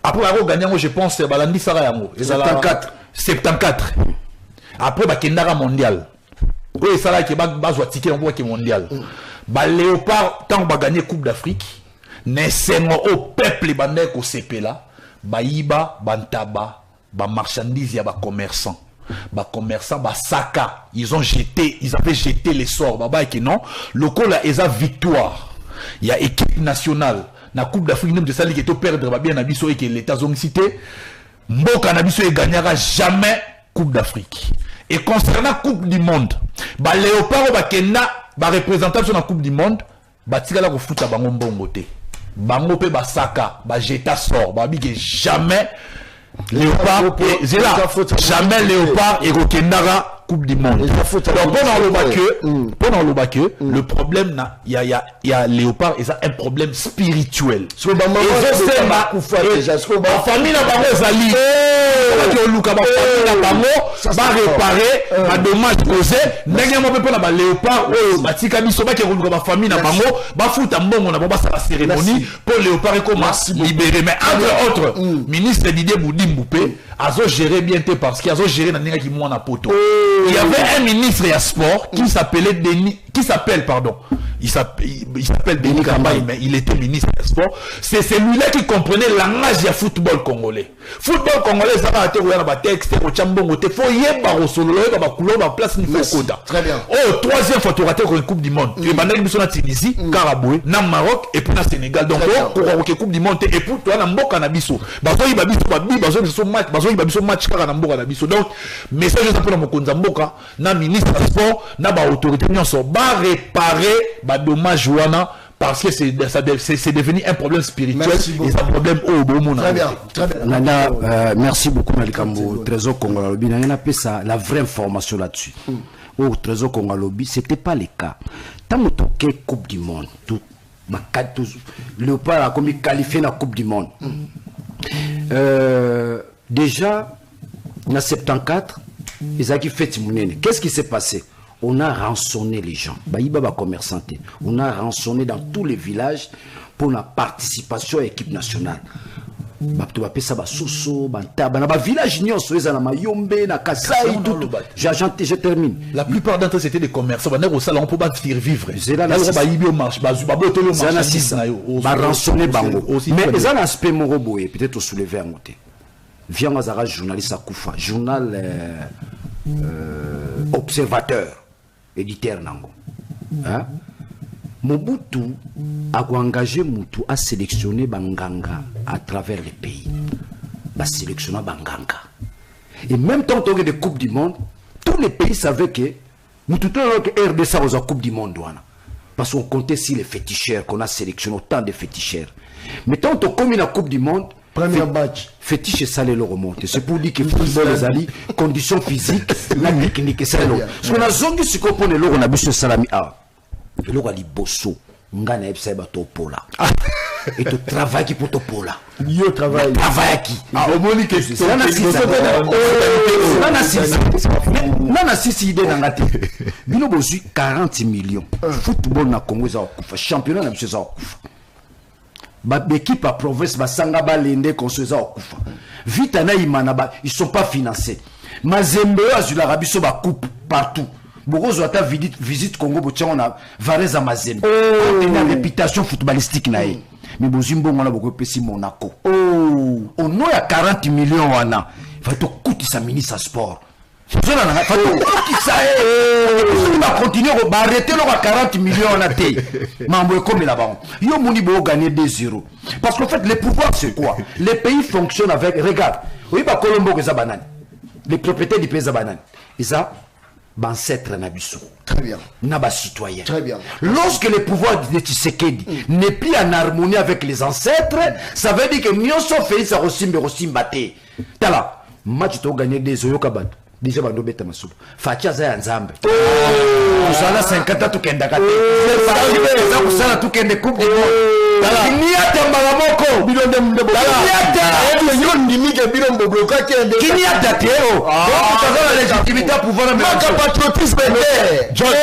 Après avoir gagné, je pense balandi sara yango. 74. Après ba kendara mondial. Oui ça là qui ba zo ticket on qui mondial. Ba Léopard tant ba gagner Coupe d'Afrique. Nessengo au peuple bandé ko sepela baïba bantaba ba marchandise ya ba commerçant ba saka ils avaient jeté les sorts baba qui non le col a eza victoire il y a équipe nationale na Coupe d'Afrique même de ça qui était perdre ba bien na biso et que l'état zone cité mboka na biso e gagnera jamais Coupe d'Afrique. Et concernant Coupe du Monde ba Léopard ba kenda ba représentant sur la Coupe du Monde ba tigala ko futa bango mbongo te. Bango pe basaka ba jeta sort ba bige jamais Léopard et jamais Léopard et Rokendara Coupe du Monde. Donc pendant le bac le problème il y a Léopard et ça un problème spirituel. Et famille na bango zali luka ba famille na bango ba réparer ba dommage imposé ndenge mo pe na ba léopard batika biso ba ke ko ba famille na bango ba futa mbongo na ba la cérémonie pour léopard et comment libérer mais entre autres ministre Didier Boudimbu pe azo gérer bien parce qu'il azo gérer na ndenge ki mwana poto. Il y avait un ministre ya sport qui s'appelait Denis il s'appelle Denis Kambaye, mais il était ministre des Sports. C'est celui-là qui comprenait le langage du football congolais. Football congolais, ça va être un texte, au chambon, il faut y avoir au solo, il faut y place ni Koda. Très bien. Oh, troisième fois, tu as raté une Coupe du Monde. Tu es bandé en Tunisie, Karaboué, dans Maroc et puis dans Sénégal. Donc, pour la Coupe du Monde, et puis tu as un bon canabiso. Bazo y babiso, bazo y babiso match car un bon canabiso. Donc, message de pour mon Konzamboka, na ministre des Sports, na ba autorité, nous sommes réparer. Dommage parce que c'est devenu un problème spirituel et un problème au bon moment. Très bien, très bien. Nana, merci beaucoup Malikambo. Trésor Congolobi, on a appelé ça la vraie information là-dessus. Au Trésor Congolobi, c'était pas le cas. Tant que Coupe du Monde, tout Léopard a comme qualifié la Coupe du Monde. Déjà, en 74, ils ont fait Mounene. Qu'est-ce qui s'est passé? On a rançonné les gens. On a rançonné dans tous les villages pour la participation à l'équipe nationale. Je termine. La plupart d'entre eux c'était des commerçants. On peut pas faire vivre. Mais ils ont un aspect moroboé, peut-être soulever un côté. Viens à journaliste à Koufa, journal observateur. Éditeur Nango. Hein? Mobutu a engagé Moutou à sélectionner Banganga à travers les pays. A sélectionné Banganga. Et même tant qu'il y a des Coupes du Monde, tous les pays savaient que Moutou a RDC aux Coupes du Monde. Parce qu'on comptait si les féticheurs, qu'on a sélectionné autant de féticheurs. Mais tant qu'on a la Coupe du Monde, premier match. Fétiche ça les remonte. C'est pour dire que football les alliés, conditions physiques, la technique c'est là. Ce qu'on a zongi ce qu'on pone on a bu ce salami a. Le roi li bosso, ngana epsa ba to pola. Et tu travailles pour to pola. Yo travail. Travail qui. Au moni que c'est nana sisi idée dans la tête. Bino bosu 40 millions. Football na Congo za kufa, championnat na biso za kufa. L'équipe à province basanga balende konsoza okufa vite na imana ba ils sont pas financés mazembe azula rabiso ba coupe partout bokozo ata visite Congo botiango na Varese Mazembe on a une réputation footballistique nae mais bozimbo ngona boko pesi Monaco on a 40 millions wana va to coûter sa ministre sport on va continuer à arrêter le 40 millions à té. Mambo comme là-bas. Yo moni bo gagner 2-0. Parce qu'en fait, les pouvoirs c'est quoi? Les pays fonctionnent avec. Regarde, oui, bah Colombo que ça banane. Les propriétaires du pays ça banane. Et ça, ancêtre Nabiso. Très bien. Naba citoyen. Très bien. Lorsque le pouvoir de Tshisekedi n'est plus en harmonie avec les ancêtres, ça veut dire que Nyonso fait ça Rosimba té. Tala, match to gagner 2-0 kabat. Déjà bando beta masuba facha za nzambe usala 50 tukenda kate za kusala tukende coupe du monde kiniata malamoko bilonde mdebo kiniata yo ndimike bilombo bloka kende kiniata teo donc tazala légitimité pouvoir même patriotisme de John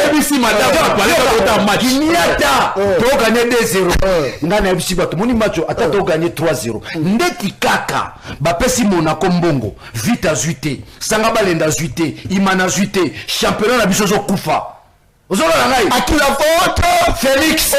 ABC madame parler de match kiniata to gagner 2-0 ngana ABC bato moni match ata to gagner 3-0 ndeti kaka bapesi Monaco mbongo vite azuité sanga balenda zuité imana zuité championnat na biso zo kufa ozolo na ngai akila photo Félix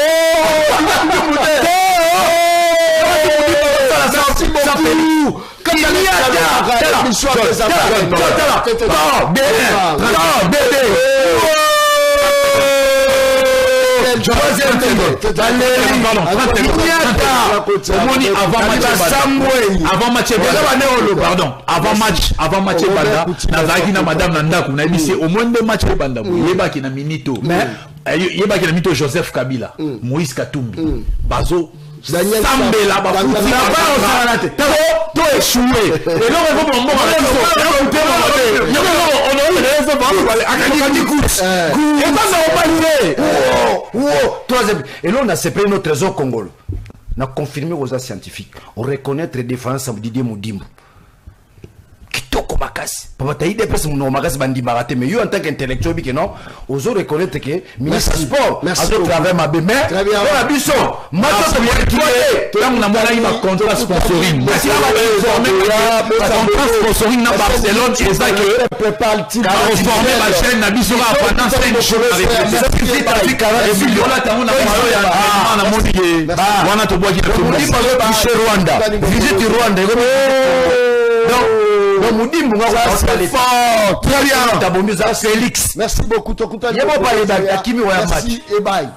avant match banda nazaki na madame Nandaku na bisi au moins de match banda yebaki na minito yebaki na minito Joseph Kabila Moïse Katumbi bazo Daniel Sambela ba futi na ba osanate to échoué et non on va troisième et là on a séparé notre trésor congolais on a confirmé aux scientifiques on reconnaître les différences de Didier Moudimbu kitoko makasi makasi papa ta IDPS monoko makasi bandimaka te mais yo en tant qu'intellectuel bike non ozo reconnaître que ministre sport azo travail mabe mais na biso mato to yekile tant na mona ima contrat sponsoring contrat sponsoring na Barcelone eza que prépare-t-il à reformer la chaîne na biso pendant 5 jours avec les millions là tango na na moni wana to boki chez Rwanda visite Rwanda donc Moudimbo fort très bien Félix merci beaucoup merci et bye